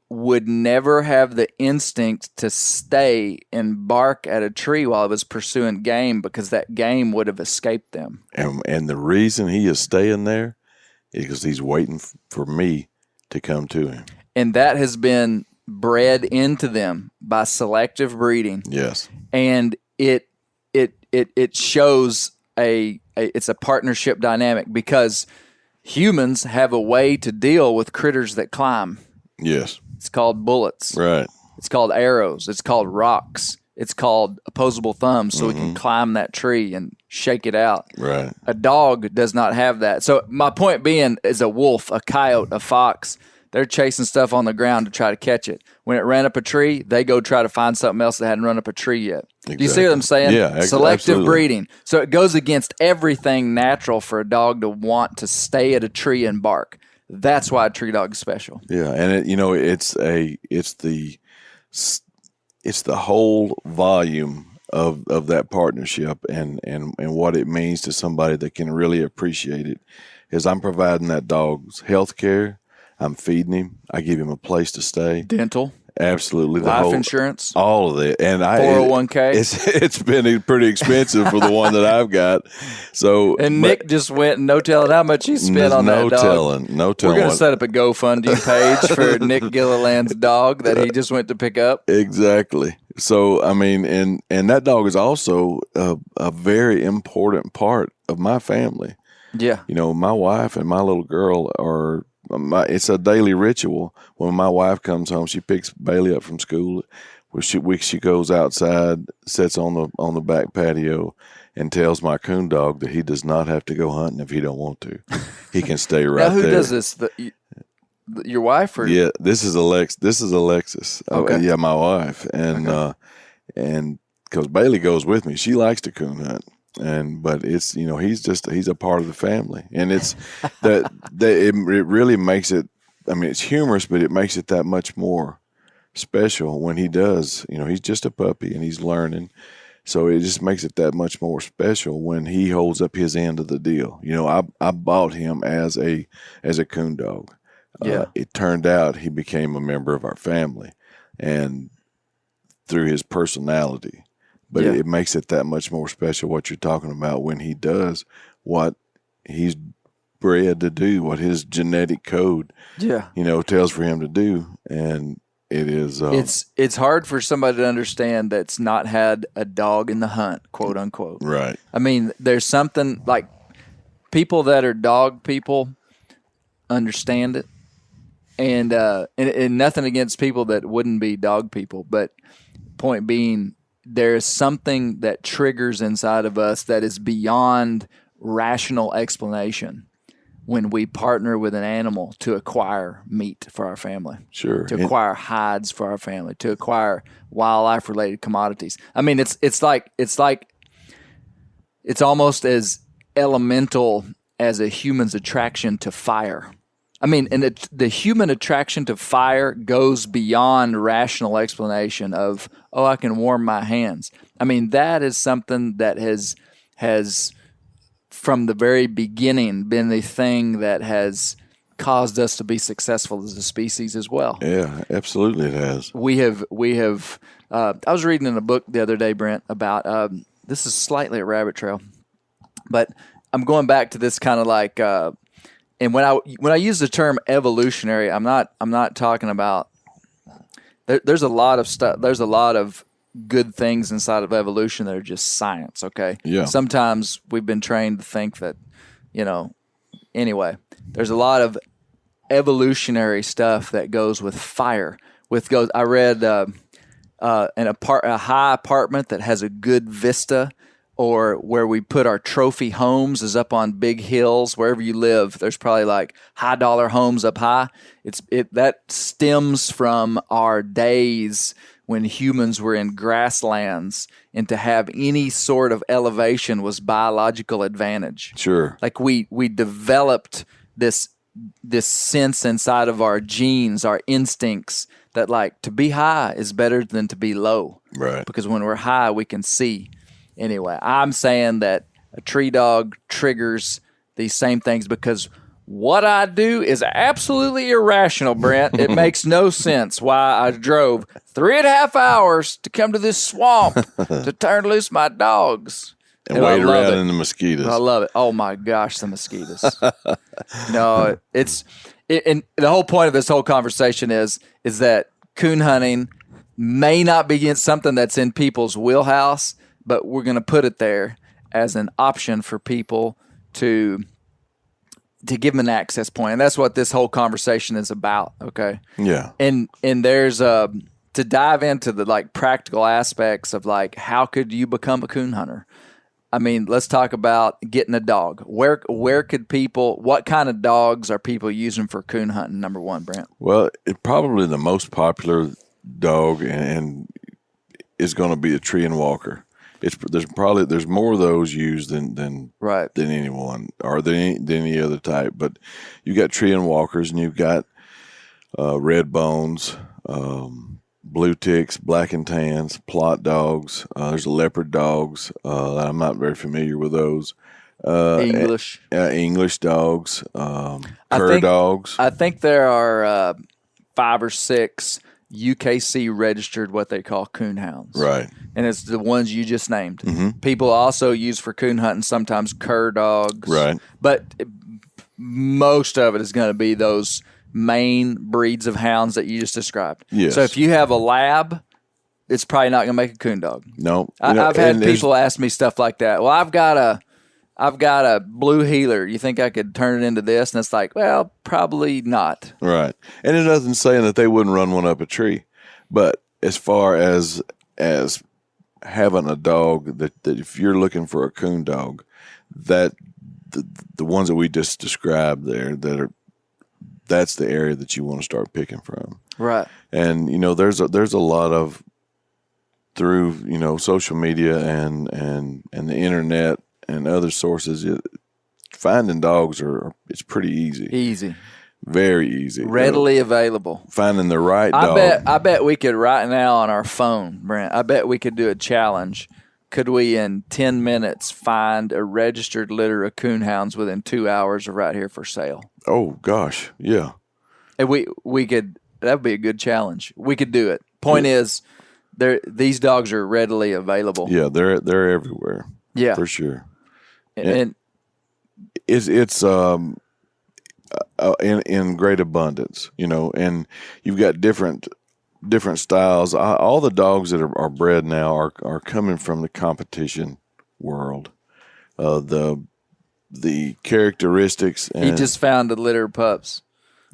would never have the instinct to stay and bark at a tree while it was pursuing game because that game would have escaped them. And the reason he is staying there is because he's waiting for me to come to him. And that has been bred into them by selective breeding. Yes. And it shows it's a partnership dynamic because humans have a way to deal with critters that climb. Yes. It's called bullets. Right. It's called arrows. It's called rocks. It's called opposable thumbs so we can climb that tree and shake it out. Right. A dog does not have that. So my point being is a wolf, a coyote, a fox, They're chasing stuff on the ground to try to catch it. When it ran up a tree, they go try to find something else that hadn't run up a tree yet. Exactly. Do you see what I'm saying? Yeah, Selective absolutely. breeding. So it goes against everything natural for a dog to want to stay at a tree and bark. That's why a tree dog is special. Yeah, and it's the whole volume of that partnership and what it means to somebody that can really appreciate it. Is I'm providing that dog's health care, I'm feeding him, I give him a place to stay, Dental, absolutely, life insurance, all of it, and 401k. It's been pretty expensive for the one that I've got. So Nick just went no telling how much he spent on that dog. No telling. We're going to set up a GoFundMe page for Nick Gilliland's dog that he just went to pick up. Exactly. So I mean, and that dog is also a very important part of my family. Yeah. My wife and my little girl it's a daily ritual. When my wife comes home, she picks Bailey up from school. She goes outside, sits on the back patio, and tells my coon dog that he does not have to go hunting if he don't want to. He can stay right there. Now, who does this? Your wife or? Yeah, this is Alexis. Okay. Yeah, my wife, and because Bailey goes with me, she likes to coon hunt. But it's he's a part of the family, and it's that it really makes it. I mean, it's humorous, but it makes it that much more special when he does. He's just a puppy and he's learning, so it just makes it that much more special when he holds up his end of the deal. I bought him as a coon dog. Yeah. It turned out he became a member of our family, and through his personality. But it makes it that much more special what you're talking about when he does what he's bred to do, what his genetic code, tells for him to do. And it is. It's hard for somebody to understand that's not had a dog in the hunt, quote unquote. Right. I mean, there's something like people that are dog people understand it, and nothing against people that wouldn't be dog people, but point being, there is something that triggers inside of us that is beyond rational explanation when we partner with an animal to acquire meat for our family. Sure. To acquire hides for our family, to acquire wildlife related commodities. I mean, it's almost as elemental as a human's attraction to fire. I mean, and the human attraction to fire goes beyond rational explanation of, I can warm my hands. I mean, that is something that has from the very beginning been the thing that has caused us to be successful as a species as well. Yeah, absolutely it has. We have. I was reading in a book the other day, Brent, about this is slightly a rabbit trail, but I'm going back to this kind of like. And when I use the term evolutionary, I'm not talking about. There's a lot of stuff. There's a lot of good things inside of evolution that are just science. Okay. Yeah. Sometimes we've been trained to think that, Anyway, there's a lot of evolutionary stuff that goes with fire. I read a high apartment that has a good vista, or where we put our trophy homes is up on big hills. Wherever you live, there's probably like high dollar homes up high. That stems from our days when humans were in grasslands, and to have any sort of elevation was biological advantage. Sure. Like we developed this sense inside of our genes, our instincts, that like to be high is better than to be low. Right. Because when we're high, we can see. Anyway, I'm saying that a tree dog triggers these same things because what I do is absolutely irrational, Brent. It makes no sense why I drove 3.5 hours to come to this swamp to turn loose my dogs. And wait around in the mosquitoes. I love it. Oh, my gosh, the mosquitoes. No, and the whole point of this whole conversation is that coon hunting may not be something that's in people's wheelhouse, but we're going to put it there as an option for people to give them an access point. And that's what this whole conversation is about, okay? Yeah. And there's to dive into the like practical aspects of like how could you become a coon hunter? I mean, let's talk about getting a dog. Where could people? What kind of dogs are people using for coon hunting? Number one, Brent. Well, probably the most popular dog and is going to be a tree and walker. There's more of those used than anyone or than any other type. But you got tree and walkers, and you've got red bones, blue ticks, black and tans, plot dogs. There's leopard dogs. I'm not very familiar with those. English dogs, cur dogs. I think there are 5 or 6 UKC registered what they call coon hounds. Right. And it's the ones you just named. Mm-hmm. People also use for coon hunting sometimes cur dogs. Right. But most of it is going to be those main breeds of hounds that you just described. Yes. So if you have a lab, it's probably not going to make a coon dog. No. I've had people ask me stuff like that. Well, I've got a blue heeler. You think I could turn it into this? And it's like, well, probably not. Right. And it doesn't say that they wouldn't run one up a tree. But as far as having a dog that if you're looking for a coon dog, that the ones that we just described there that's the area that you want to start picking from. Right. And there's a lot of through social media and the internet and other sources, finding dogs it's pretty easy. Easy. Very easy. Readily available. Finding the right dog. I bet we could right now on our phone, Brent, I bet we could do a challenge. Could we in 10 minutes find a registered litter of coon hounds within 2 hours of right here for sale? Oh gosh, yeah. And we could, that would be a good challenge. We could do it. Point is, these dogs are readily available. Yeah, they're everywhere. Yeah. For sure. And it's in great abundance, and you've got different styles. All the dogs that are bred now are coming from the competition world. The characteristics. He just found a litter of pups.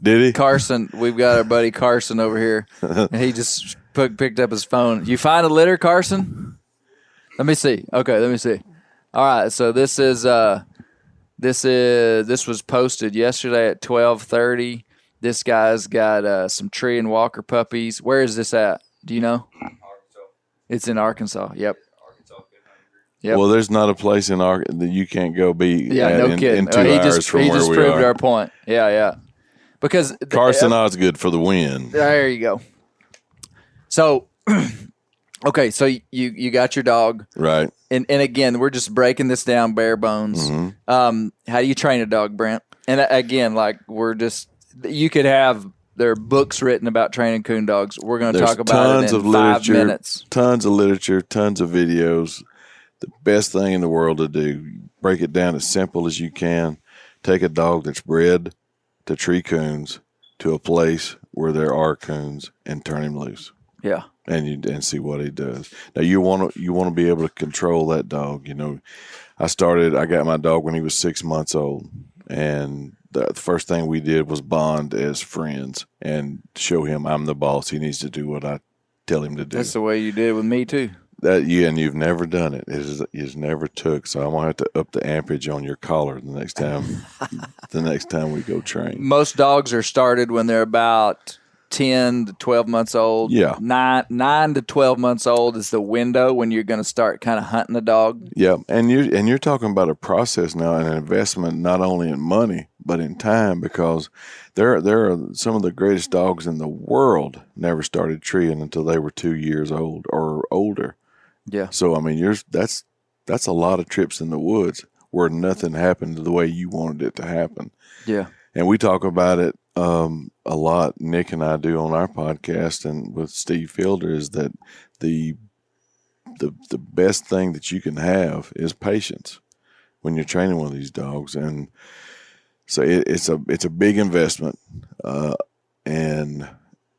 Did he? Carson, we've got our buddy Carson over here, and he just picked up his phone. You find a litter, Carson? Let me see. Okay, let me see. All right, so this was posted yesterday at 12:30. This guy's got some tree and walker puppies. Where is this at? Do you know? Arkansas. It's in Arkansas. Yep. Yep. Well, there's not a place in Arkansas that you can't go be in 2 hours from where we are. He just proved our point. Yeah. Because Carson Osgood for the win. There you go. So, okay, so you got your dog. Right. And again, we're just breaking this down bare bones. Mm-hmm. How do you train a dog, Brent? And again, you could have there are books written about training coon dogs. We're going to talk about it in 5 minutes. Tons of literature, tons of videos. The best thing in the world to do, break it down as simple as you can. Take a dog that's bred to tree coons to a place where there are coons and turn him loose. Yeah. And see what he does. Now you want to be able to control that dog. I got my dog when he was 6 months old, and the first thing we did was bond as friends and show him I'm the boss. He needs to do what I tell him to do. That's the way you did with me too. And you've never done it. It's never took. So I'm gonna have to up the amperage on your collar the next time. The next time we go train. Most dogs are started when they're about 10 to 12 months old. Yeah. 9 to 12 months old is the window when you're going to start kind of hunting the dog. Yeah, and you're talking about a process now, and an investment not only in money but in time, because there are some of the greatest dogs in the world never started treeing until they were 2 years old or older. Yeah. So I mean, that's a lot of trips in the woods where nothing happened the way you wanted it to happen. Yeah. And we talk about it a lot. Nick and I do on our podcast, and with Steve Fielder, is that the best thing that you can have is patience when you're training one of these dogs, and so it's a big investment. And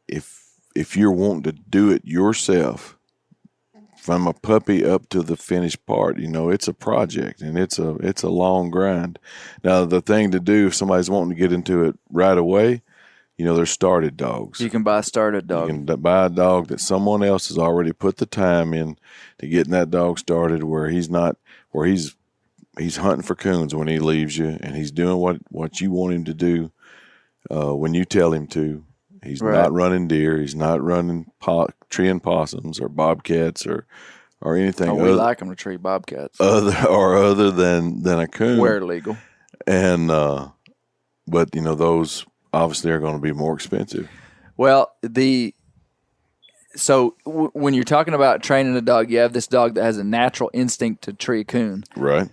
if you're wanting to do it yourself, from a puppy up to the finished part, it's a project, and it's a long grind. Now, the thing to do if somebody's wanting to get into it right away, There's started dogs. You can buy a started dog. You can buy a dog that someone else has already put the time in to getting that dog started, where he's hunting for coons when he leaves you, and he's doing what you want him to do when you tell him to. He's not running deer. He's not running treeing possums or bobcats or anything. We like them to tree bobcats. Other than a coon. Where legal. And but those obviously are going to be more expensive. Well, when you're talking about training a dog, you have this dog that has a natural instinct to tree a coon. Right.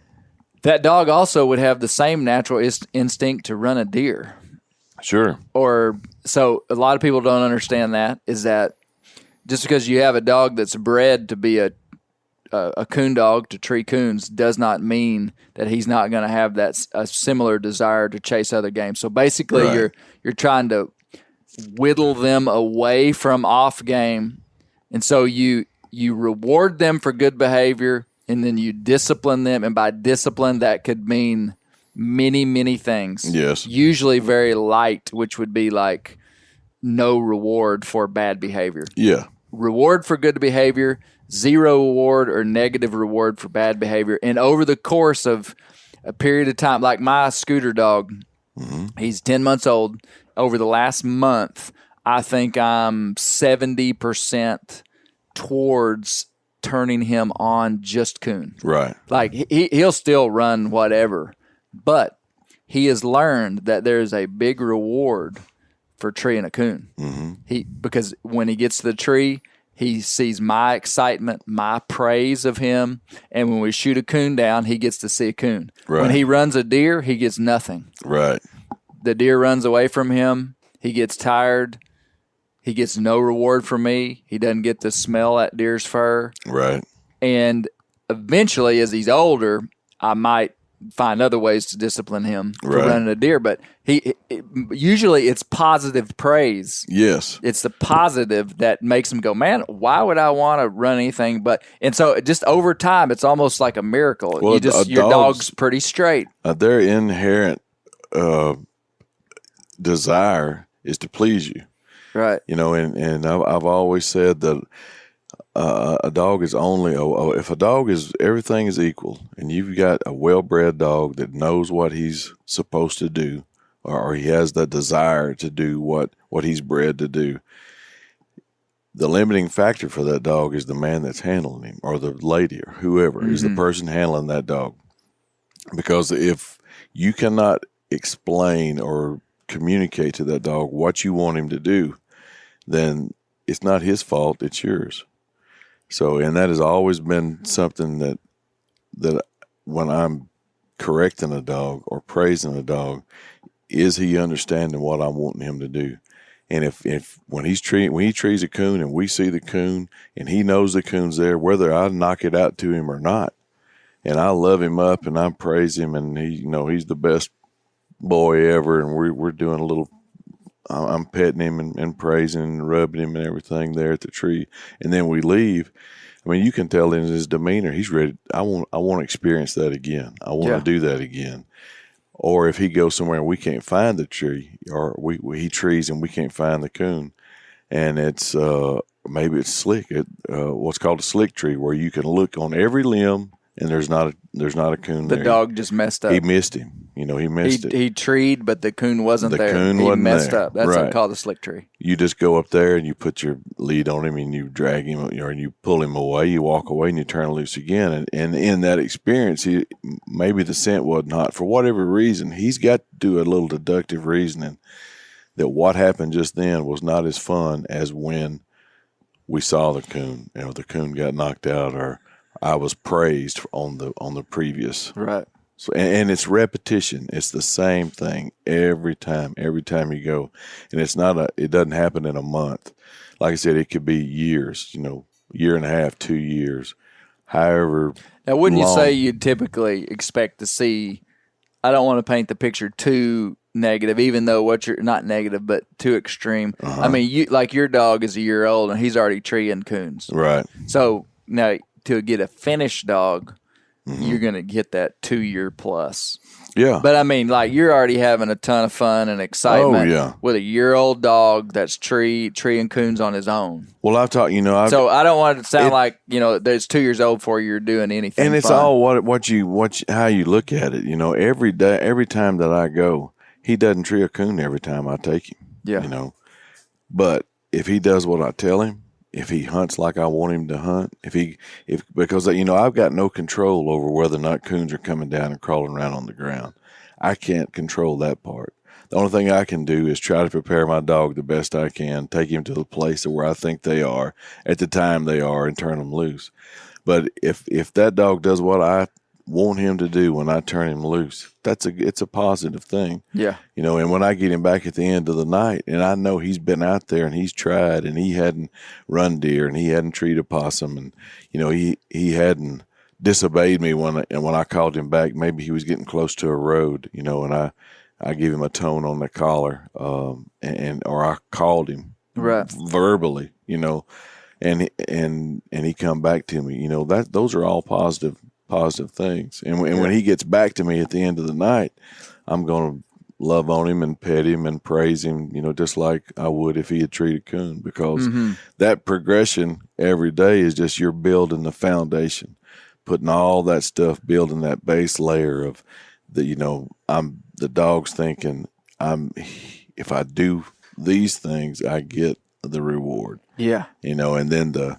That dog also would have the same natural instinct to run a deer. Sure. So a lot of people don't understand that, is that just because you have a dog that's bred to be a coon dog to tree coons does not mean that he's not going to have a similar desire to chase other game. So basically, you're trying to whittle them away from off game, and so you reward them for good behavior, and then you discipline them. And by discipline, that could mean many, many things. Yes. Usually very light, which would be like no reward for bad behavior. Yeah. Reward for good behavior, zero reward or negative reward for bad behavior. And over the course of a period of time, like my scooter dog, he's 10 months old. Over the last month, I think I'm 70% towards turning him on just coon. Right. Like he'll still run whatever, but he has learned that there's a big reward for treeing a coon. Because when he gets to the tree, he sees my excitement, my praise of him, and when we shoot a coon down, he gets to see a coon. Right. When he runs a deer, he gets nothing. Right. The deer runs away from him. He gets tired. He gets no reward from me. He doesn't get to smell that deer's fur. Right. And eventually, as he's older, I might find other ways to discipline him for running a deer. But usually it's positive praise. Yes. It's the positive that makes him go, man, why would I want to run anything but? And so just over time, it's almost like a miracle. Well, your dog's pretty straight. Their inherent desire is to please you. Right. And I've always said that a dog is only if a dog is everything is equal, and you've got a well-bred dog that knows what he's supposed to do, or he has that desire to do what he's bred to do. The limiting factor for that dog is the man that's handling him, or the lady, or whoever is the person handling that dog. Because if you cannot explain or communicate to that dog what you want him to do, then it's not his fault, it's yours. So, and that has always been something that when I'm correcting a dog or praising a dog, is he understanding what I'm wanting him to do? And if when he trees a coon and we see the coon and he knows the coon's there, whether I knock it out to him or not, and I love him up and I praise him, and he's the best boy ever, and we're doing a little, I'm petting him and praising and rubbing him and everything there at the tree, and then we leave. I mean, you can tell in his demeanor he's ready. I want to experience that again. I want to do that again. Or if he goes somewhere and we can't find the tree, or he trees and we can't find the coon, and it's maybe it's slick, what's called a slick tree, where you can look on every limb and there's not a coon there. The dog just messed up. He missed him. He missed it. He treed, but the coon wasn't there. The coon he wasn't messed there. up. That's Right. called a slick tree. You just go up there and you put your lead on him and you drag him, and you pull him away. You walk away and you turn loose again. And in that experience, maybe the scent wasn't hot for whatever reason. He's got to do a little deductive reasoning that what happened just then was not as fun as when we saw the coon. The coon got knocked out, or I was praised on the previous. Right. So, and it's repetition. It's the same thing every time you go, and it doesn't happen in a month. Like I said, it could be years, year and a half, 2 years, however. Now, wouldn't long. you say you'd typically expect to see, I don't want to paint the picture too negative, even though what you're not negative, but too extreme. I mean, your dog is a year old and he's already treeing coons. Right. So now to get a finished dog, you're going to get that 2-year plus. Yeah. But I mean, like, you're already having a ton of fun and excitement with a year-old dog that's treeing coons on his own. Well, I've talked, so I don't want it to sound like, that it's 2 years old before you're doing anything. And it's fun. all how you look at it. Every day, every time that I go, he doesn't tree a coon every time I take him. Yeah. But if he does what I tell him, if he hunts like I want him to hunt, because I've got no control over whether or not coons are coming down and crawling around on the ground. I can't control that part. The only thing I can do is try to prepare my dog the best I can, take him to the place where I think they are at the time they are, and turn them loose. But if that dog does what I want him to do when I turn him loose, it's a positive thing. Yeah. And when I get him back at the end of the night, and I know he's been out there and he's tried, and he hadn't run deer, and he hadn't treated a possum, and he hadn't disobeyed me when I called him back. Maybe he was getting close to a road, and I give him a tone on the collar, or I called him verbally, and he come back to me. Those are all positive things. And when he gets back to me at the end of the night, I'm going to love on him and pet him and praise him, just like I would if he had treated coon, because that progression every day is just you're building the foundation, putting all that stuff, building that base layer of I'm the dog's thinking if I do these things, I get the reward. Yeah. And then the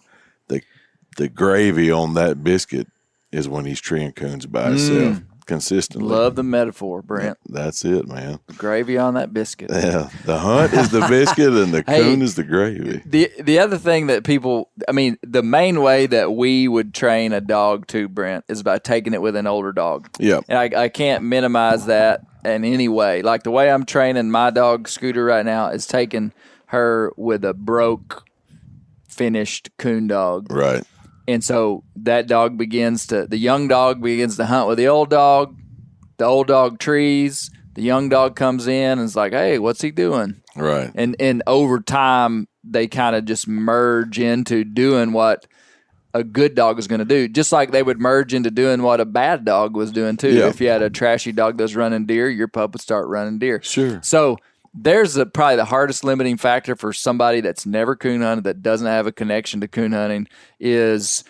gravy on that biscuit is when he's treeing coons by himself consistently. Love the metaphor, Brent. That's it, man. Gravy on that biscuit. Yeah, the hunt is the biscuit and the coon is the gravy. The other thing that the main way that we would train a dog to, Brent, is by taking it with an older dog. Yeah. And I can't minimize that in any way. Like the way I'm training my dog, Scooter, right now is taking her with a broke, finished coon dog. Right. And so that dog the young dog begins to hunt with the old dog trees, the young dog comes in and is like, hey, what's he doing? Right. And over time, they kind of just merge into doing what a good dog is going to do, just like they would merge into doing what a bad dog was doing too. Yeah. If you had a trashy dog that's running deer, your pup would start running deer. Sure. So there's probably the hardest limiting factor for somebody that's never coon hunted, that doesn't have a connection to coon hunting, is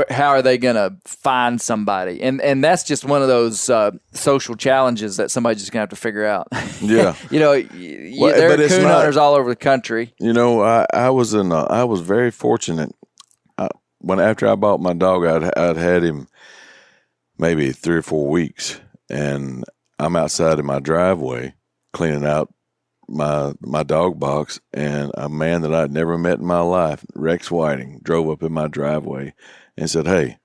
how are they going to find somebody? And that's just one of those social challenges that somebody's just going to have to figure out. Yeah. There are coon hunters all over the country. I was very fortunate. After I bought my dog, I'd had him maybe 3 or 4 weeks, and I'm outside in my driveway cleaning out my dog box, and a man that I'd never met in my life, Rex Whiting, drove up in my driveway and said, hey,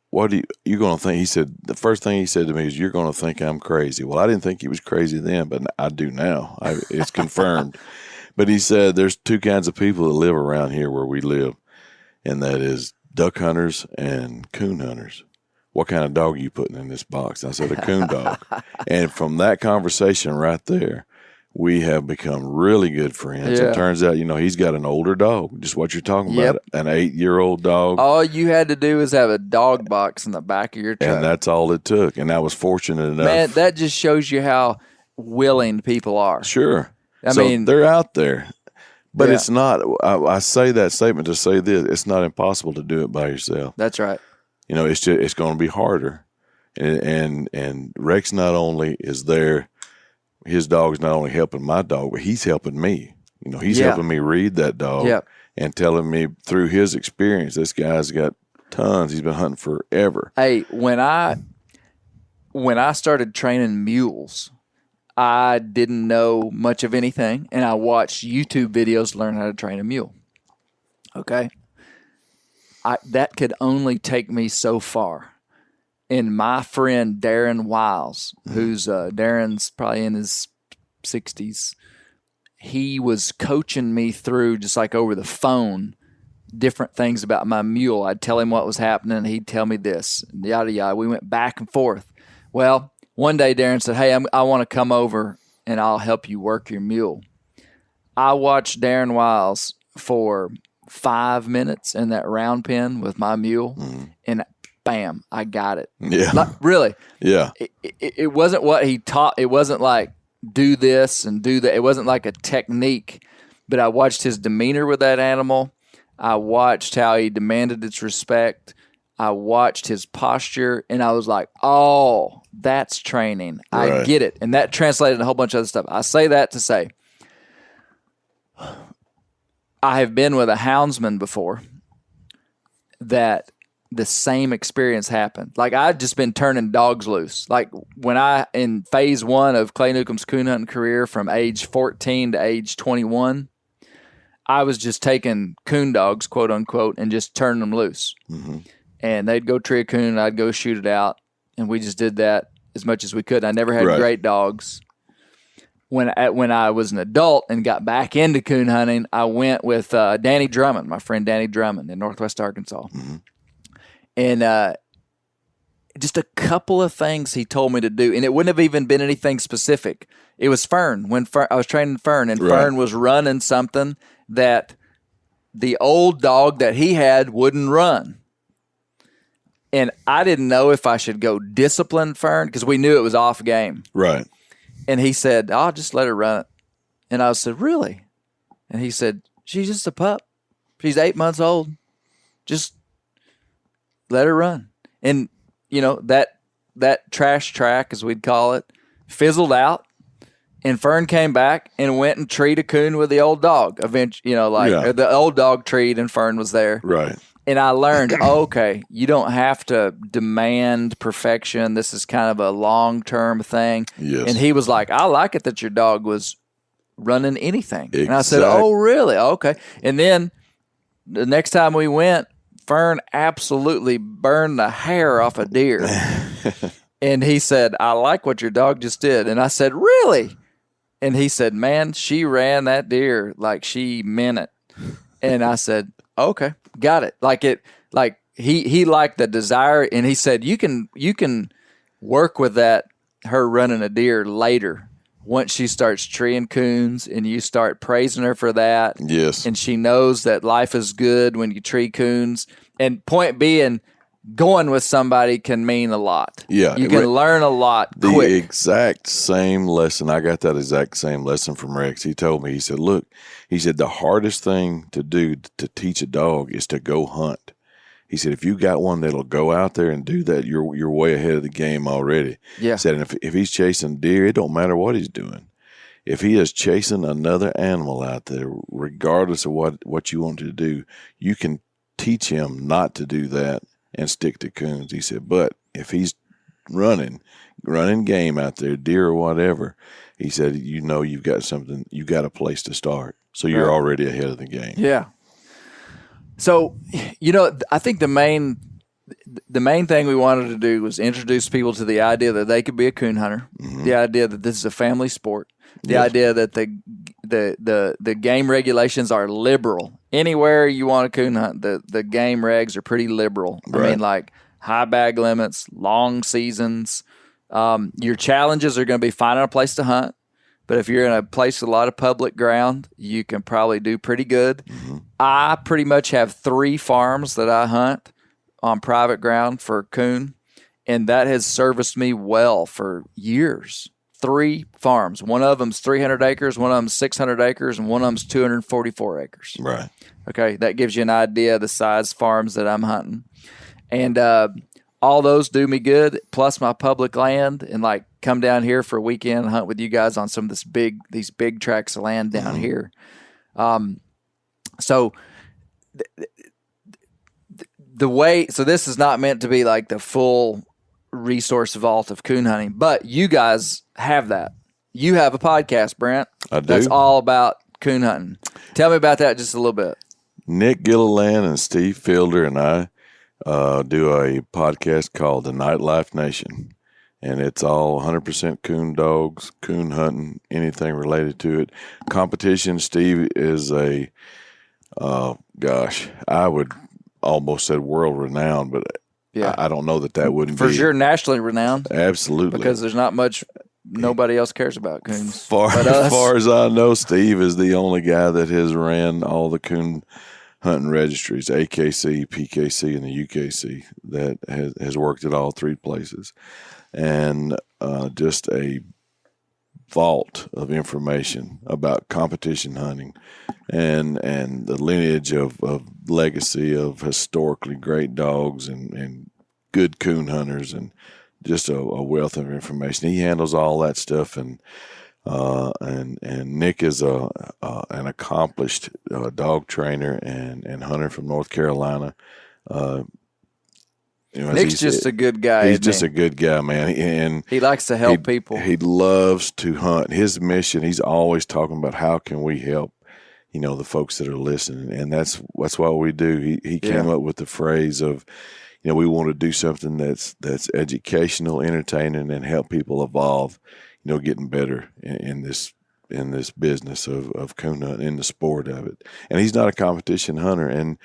what are you going to think? He said, the first thing he said to me is, you're going to think I'm crazy. Well, I didn't think he was crazy then, but I do now. It's confirmed. But he said, there's 2 kinds of people that live around here where we live, and that is duck hunters and coon hunters. What kind of dog are you putting in this box? I said, a coon dog. And from that conversation right there, we have become really good friends. Yeah. It turns out, he's got an older dog, just what you're talking about, an 8-year-old dog. All you had to do is have a dog box in the back of your truck. And that's all it took. And I was fortunate enough. Man, that just shows you how willing people are. Sure. I mean, they're out there. But yeah. it's not, I say that statement to say this, it's not impossible to do it by yourself. That's right. It's going to be harder. And Rex not only is there, his dog's not only helping my dog, but he's helping me. He's helping me read that dog and telling me through his experience, this guy's got tons. He's been hunting forever. Hey, when I started training mules, I didn't know much of anything, and I watched YouTube videos to learn how to train a mule. Okay? That could only take me so far. And my friend Darren Wiles, who's Darren's probably in his 60s, he was coaching me through, just like over the phone, different things about my mule. I'd tell him what was happening, he'd tell me this, and yada yada. We went back and forth. Well, one day Darren said, hey, I want to come over and I'll help you work your mule. I watched Darren Wiles for 5 minutes in that round pen with my mule, and bam, I got it. Yeah. Like, really. Yeah. It wasn't what he taught. It wasn't like do this and do that. It wasn't like a technique, but I watched his demeanor with that animal. I watched how he demanded its respect. I watched his posture, and I was like, oh, that's training. I Right. get it. And that translated to a whole bunch of other stuff. I say that to say I have been with a houndsman before that the same experience happened. Like, I'd just been turning dogs loose. Like, when in phase 1 of Clay Newcomb's coon hunting career from age 14 to age 21, I was just taking coon dogs, quote unquote, and just turning them loose. Mm-hmm. And they'd go tree a coon, and I'd go shoot it out. And we just did that as much as we could. I never had Right. great dogs. When I was an adult and got back into coon hunting, I went with Danny Drummond, my friend Danny Drummond in Northwest Arkansas. Mm-hmm. And just a couple of things he told me to do. And it wouldn't have even been anything specific. It was Fern. I was training Fern, and Right. Fern was running something that the old dog that he had wouldn't run. And I didn't know if I should go discipline Fern because we knew it was off game. Right. And he said, I'll just let her run it. And I said, really? And he said, she's just a pup. She's 8 months old. Just let her run. And, that trash track, as we'd call it, fizzled out. And Fern came back and went and treed a coon with the old dog. Eventually, the old dog treed and Fern was there. Right. And I learned, okay, you don't have to demand perfection. This is kind of a long-term thing. Yes. And he was like, I like it that your dog was running anything. Exactly. And I said, oh, really? Okay. And then the next time we went, Fern absolutely burned the hair off a deer. And he said, I like what your dog just did. And I said, really? And he said, man, she ran that deer like she meant it. And I said, okay, got it. He liked the desire, and he said you can work with that, her running a deer later once she starts treeing coons and you start praising her for that. Yes. And she knows that life is good when you tree coons. And point being, going with somebody can mean a lot. Yeah. You can learn a lot The quick. exact same lesson. I got that exact same lesson from Rex. He told me, he said, look, the hardest thing to do to teach a dog is to go hunt. He said, if you got one that'll go out there and do that, you're way ahead of the game already. Yeah. He said, and if he's chasing deer, it don't matter what he's doing. If he is chasing another animal out there, regardless of what you want to do, you can teach him not to do that and stick to coons. He said, but if he's running game out there, deer or whatever, he said, you've got something, you got a place to start. So you're already ahead of the game. Yeah. So, I think the main thing we wanted to do was introduce people to the idea that they could be a coon hunter, the idea that this is a family sport, the idea that the game regulations are liberal. Anywhere you want to coon hunt, the game regs are pretty liberal. Right. I mean, like high bag limits, long seasons. Your challenges are going to be finding a place to hunt. But if you're in a place with a lot of public ground, you can probably do pretty good. Mm-hmm. I pretty much have 3 farms that I hunt on private ground for coon, and that has serviced me well for years. 3 farms. One of them's 300 acres, one of them's 600 acres, and one of them's 244 acres. Right. Okay, that gives you an idea of the size farms that I'm hunting. And all those do me good, plus my public land, and like come down here for a weekend and hunt with you guys on some of these big tracts of land down here. So this is not meant to be like the full resource vault of coon hunting, but you guys have that. You have a podcast, Brent. I do. That's all about coon hunting. Tell me about that just a little bit. Nick Gilliland and Steve Fielder and I do a podcast called the Nite Life Nation, and it's all 100% coon dogs, coon hunting, anything related to it. Competition. Steve is I would almost said world renowned, but Yeah. I don't know that wouldn't For be. sure, nationally renowned. Absolutely. Because there's not much, nobody else cares about coons. As far as I know, Steve is the only guy that has ran all the coon hunting registries, AKC, PKC, and the UKC, that has worked at all three places. And just a vault of information about competition hunting and the lineage of legacy of historically great dogs and good coon hunters, and just a wealth of information. He handles all that stuff, and Nick is an accomplished dog trainer and hunter from North Carolina. Nick's just a good guy. He's just a good guy, man. And he likes to help people. He loves to hunt. His mission, he's always talking about how can we help, the folks that are listening. And that's what we do. He came up with the phrase of, we want to do something that's educational, entertaining, and help people evolve, getting better in this business of coon hunting, in the sport of it. And he's not a competition hunter. And,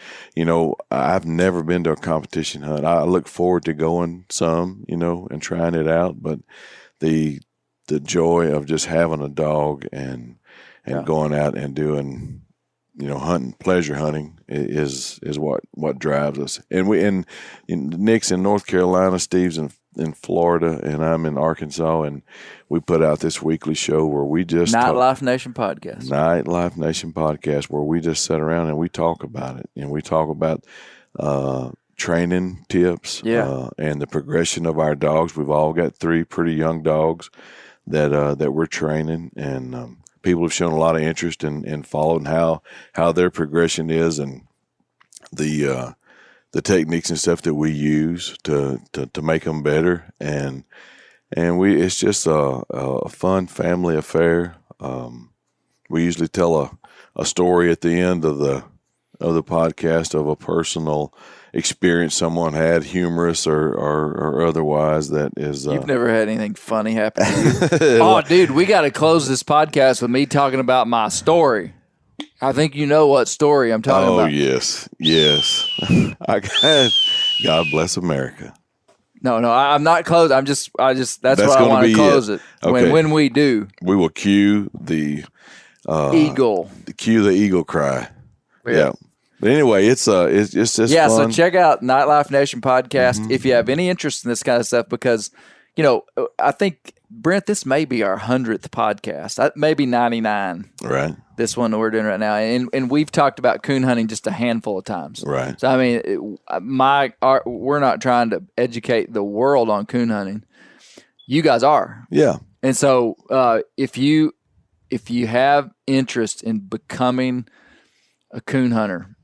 I've never been to a competition hunt. I look forward to going some, and trying it out. But the joy of just having a dog and going out and doing, hunting, pleasure hunting is what drives us. And Nick's in North Carolina, Steve's in Florida, and I'm in Arkansas, and we put out this weekly show where we just Nite Life Nation Podcast. Nite Life Nation Podcast, where we just sit around and we talk about it, and we talk about training tips, and the progression of our dogs. We've all got 3 pretty young dogs that we're training, and people have shown a lot of interest in following how their progression is, and the techniques and stuff that we use to make them better, and it's just a fun family affair. We usually tell a story at the end of the podcast of a personal experience someone had, humorous or otherwise, that is. You've never had anything funny happen to you? Oh, dude, we got to close this podcast with me talking about my story. I think you know what story I'm talking about. Oh, yes. God bless America. No, I'm not closed. That's why I want to close it. Okay. When we do, we will cue the eagle. Cue the eagle cry. Yeah. But anyway, it's just fun. So check out Nite Life Nation Podcast if you have any interest in this kind of stuff, because I think, Brent, this may be our 100th podcast, maybe 99. Right. This one that we're doing right now, and we've talked about coon hunting just a handful of times. Right. So I mean, we're not trying to educate the world on coon hunting. You guys are. Yeah. And so if you have interest in becoming a coon hunter,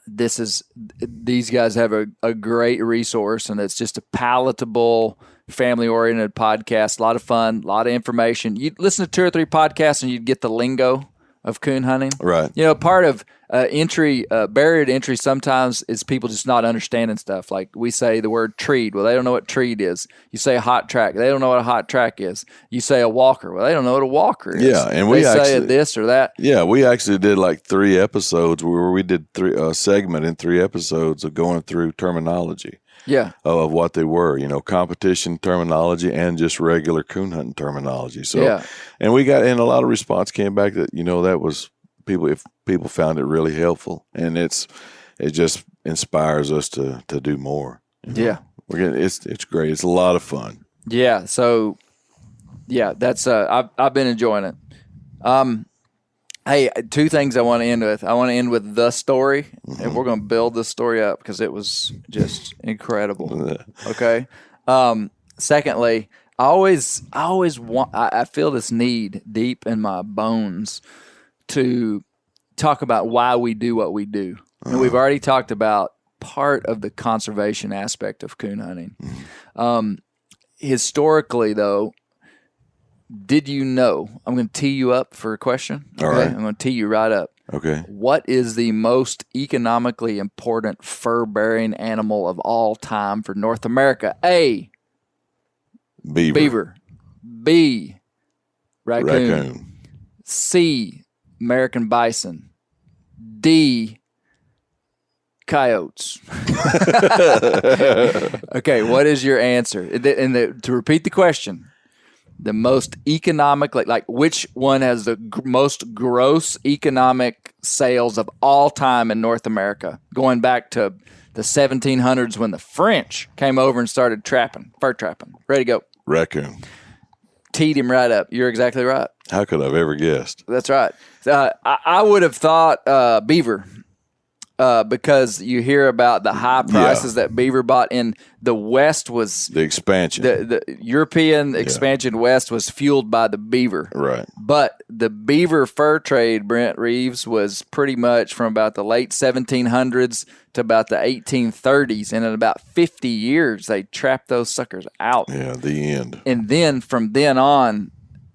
these guys have a great resource, and it's just a palatable, family-oriented podcast. A lot of fun, a lot of information. You'd listen to 2 or 3 podcasts, and you'd get the lingo of coon hunting. Right. Part of barrier to entry sometimes is people just not understanding stuff. Like we say the word treed. Well, they don't know what treed is. You say a hot track. They don't know what a hot track is. You say a walker. Well, they don't know what a walker is. Yeah, and they say this or that. Yeah, we actually did like 3 episodes where we did a segment in 3 episodes of going through terminology. Yeah. Of what they were, competition terminology and just regular coon hunting terminology. So, and we got, and a lot of response came back that, that was people found it really helpful, and it just inspires us to do more. Yeah. It's great. It's a lot of fun. Yeah. So that's, I've been enjoying it. Hey, 2 things I want to end with. I want to end with the story, and we're going to build this story up because it was just incredible. Okay. Secondly, I always want. I feel this need deep in my bones to talk about why we do what we do, and we've already talked about part of the conservation aspect of coon hunting. Historically, though. Did you know? I'm going to tee you up for a question. All right. I'm going to tee you right up. Okay. What is the most economically important fur-bearing animal of all time for North America? A. Beaver. B. Raccoon. C. American bison. D. Coyotes. Okay, what is your answer? To repeat the question. the most economic, like which one has the most gross economic sales of all time in North America, going back to the 1700s when the French came over and started fur trapping. Ready to go. Raccoon. Teed him right up. You're exactly right. How could I've ever guessed? That's right. I would have thought beaver. Because you hear about the high prices that beaver bought in the West was the expansion. The European expansion West was fueled by the beaver. Right. But the beaver fur trade, Brent Reaves, was pretty much from about the late 1700s to about the 1830s. And in about 50 years, they trapped those suckers out. Yeah, the end. And then from then on,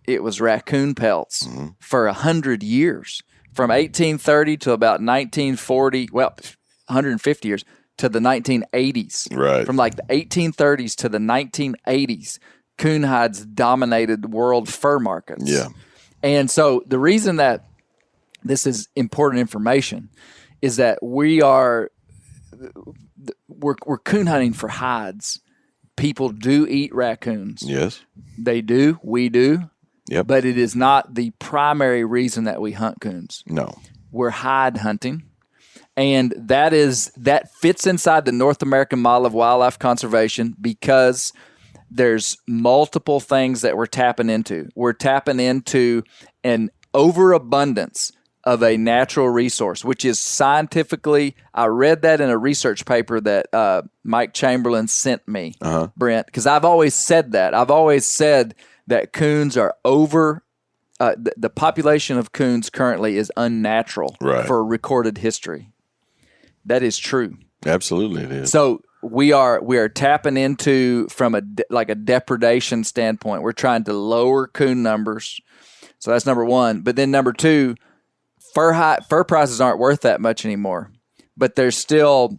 it was raccoon pelts for 100 years. From 1830 to about 1940, 150 years, to the 1980s. Right. From like the 1830s to the 1980s, coon hides dominated world fur markets. Yeah. And so the reason that this is important information is that we're coon hunting for hides. People do eat raccoons. Yes. They do. We do. Yep. But it is not the primary reason that we hunt coons. No. We're hide hunting. And that fits inside the North American model of wildlife conservation because there's multiple things that we're tapping into. We're tapping into an overabundance of a natural resource, which is scientifically, I read that in a research paper that Mike Chamberlain sent me, Brent, because I've always said that. I've always said that coons are the population of coons currently is unnatural for recorded history. That is true. Absolutely it is. So we are tapping into from a depredation standpoint. We're trying to lower coon numbers. So that's number one. But then number two, fur prices aren't worth that much anymore. But there's still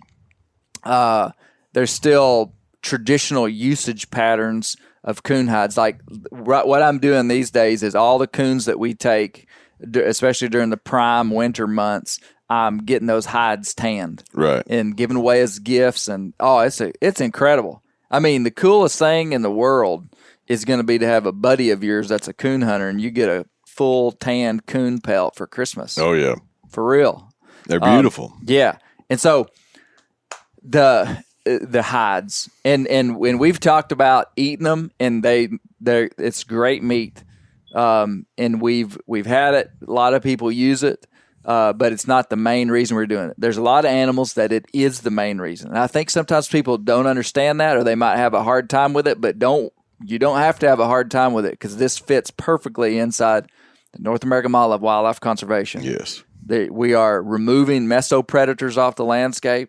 traditional usage patterns of coon hides. Like what I'm doing these days is all the coons that we take, especially during the prime winter months, I'm getting those hides tanned, right, and giving away as gifts. And it's incredible. I mean, the coolest thing in the world is going to be to have a buddy of yours that's a coon hunter, and you get a full tanned coon pelt for Christmas. Oh yeah, for real. They're beautiful. Yeah, and so the hides, and when we've talked about eating them, and it's great meat, and we've had it. A lot of people use it, but it's not the main reason we're doing it. There's a lot of animals that it is the main reason, and I think sometimes people don't understand that, or they might have a hard time with it. But you don't have to have a hard time with it because this fits perfectly inside the North American model of wildlife conservation. Yes, we are removing mesopredators off the landscape,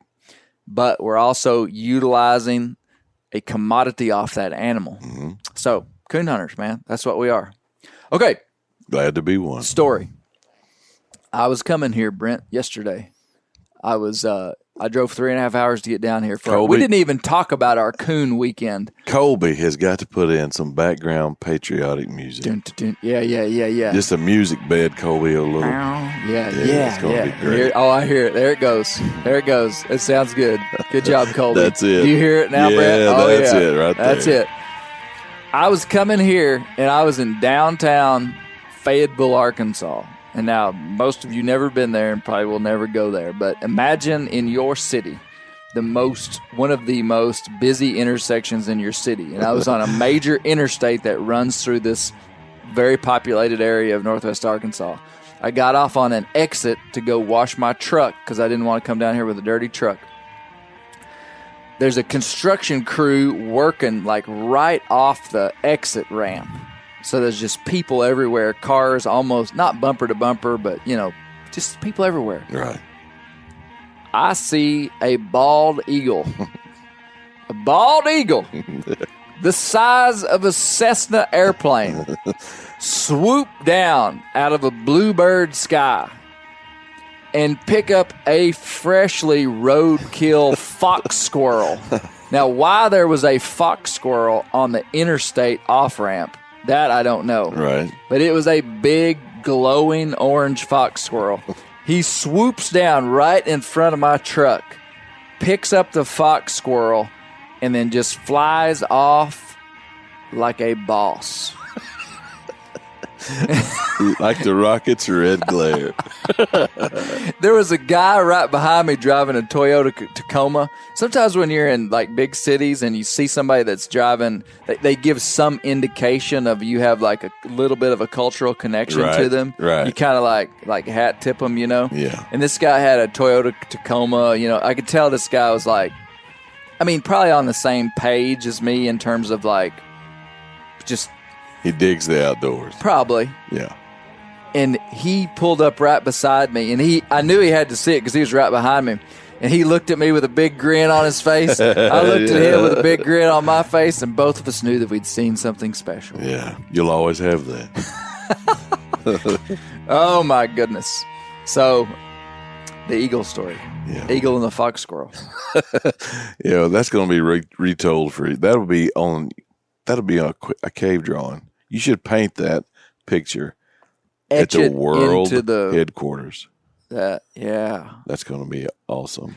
but we're also utilizing a commodity off that animal. Mm-hmm. So, coon hunters, man, that's what we are. Okay. Glad to be one. Story. I was coming here, Brent, yesterday. I drove 3.5 hours to get down here. We didn't even talk about our coon weekend. Colby has got to put in some background patriotic music. Dun, dun, dun. Yeah. Just a music bed, Colby, a little. Yeah. It's going to be great. I hear it. There it goes. It sounds good. Good job, Colby. That's it. Do you hear it now, Brent? That's it right there. That's it. I was coming here, and I was in downtown Fayetteville, Arkansas. And now, most of you never been there and probably will never go there. But imagine in your city, one of the most busy intersections in your city. And I was on a major interstate that runs through this very populated area of northwest Arkansas. I got off on an exit to go wash my truck because I didn't want to come down here with a dirty truck. There's a construction crew working like right off the exit ramp. So there's just people everywhere, cars almost, not bumper to bumper, but, just people everywhere. Right. I see a bald eagle. A bald eagle. The size of a Cessna airplane. Swoop down out of a bluebird sky and pick up a freshly roadkill fox squirrel. Now, why there was a fox squirrel on the interstate off-ramp, that I don't know. Right. But it was a big, glowing orange fox squirrel. He swoops down right in front of my truck, picks up the fox squirrel, and then just flies off like a boss. Like the Rockets' red glare. There was a guy right behind me driving a Toyota Tacoma. Sometimes when you're in like big cities and you see somebody that's driving, they give some indication of you have like a little bit of a cultural connection to them. Right. You kind of like hat tip them, you know? Yeah. And this guy had a Toyota Tacoma. You know, I could tell this guy was like, I mean, probably on the same page as me in terms of like just. He digs the outdoors. Probably. Yeah. And he pulled up right beside me, and I knew he had to see it because he was right behind me. And he looked at me with a big grin on his face. I looked at him with a big grin on my face, and both of us knew that we'd seen something special. Yeah, you'll always have that. Oh, my goodness. So, the eagle story. Yeah. Eagle and the fox squirrel. Yeah, that's going to be retold for you. That'll be on a cave drawing. You should paint that picture at the world headquarters. Yeah. That's going to be awesome.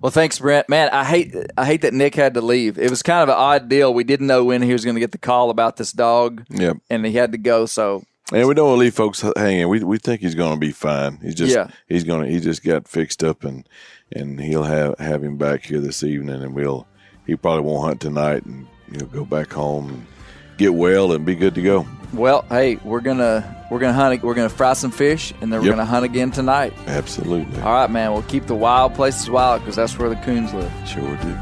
Well, thanks, Brent. Man, I hate that Nick had to leave. It was kind of an odd deal. We didn't know when he was going to get the call about this dog. Yep. And he had to go, so. And we don't want to leave folks hanging. We think he's going to be fine. He just got fixed up, and he'll have him back here this evening, and he probably won't hunt tonight, and he'll go back home and get well and be good to go. Well, hey, we're gonna hunt. We're gonna fry some fish, and then we're gonna hunt again tonight. Absolutely. All right, man. We'll keep the wild places wild because that's where the coons live. Sure do.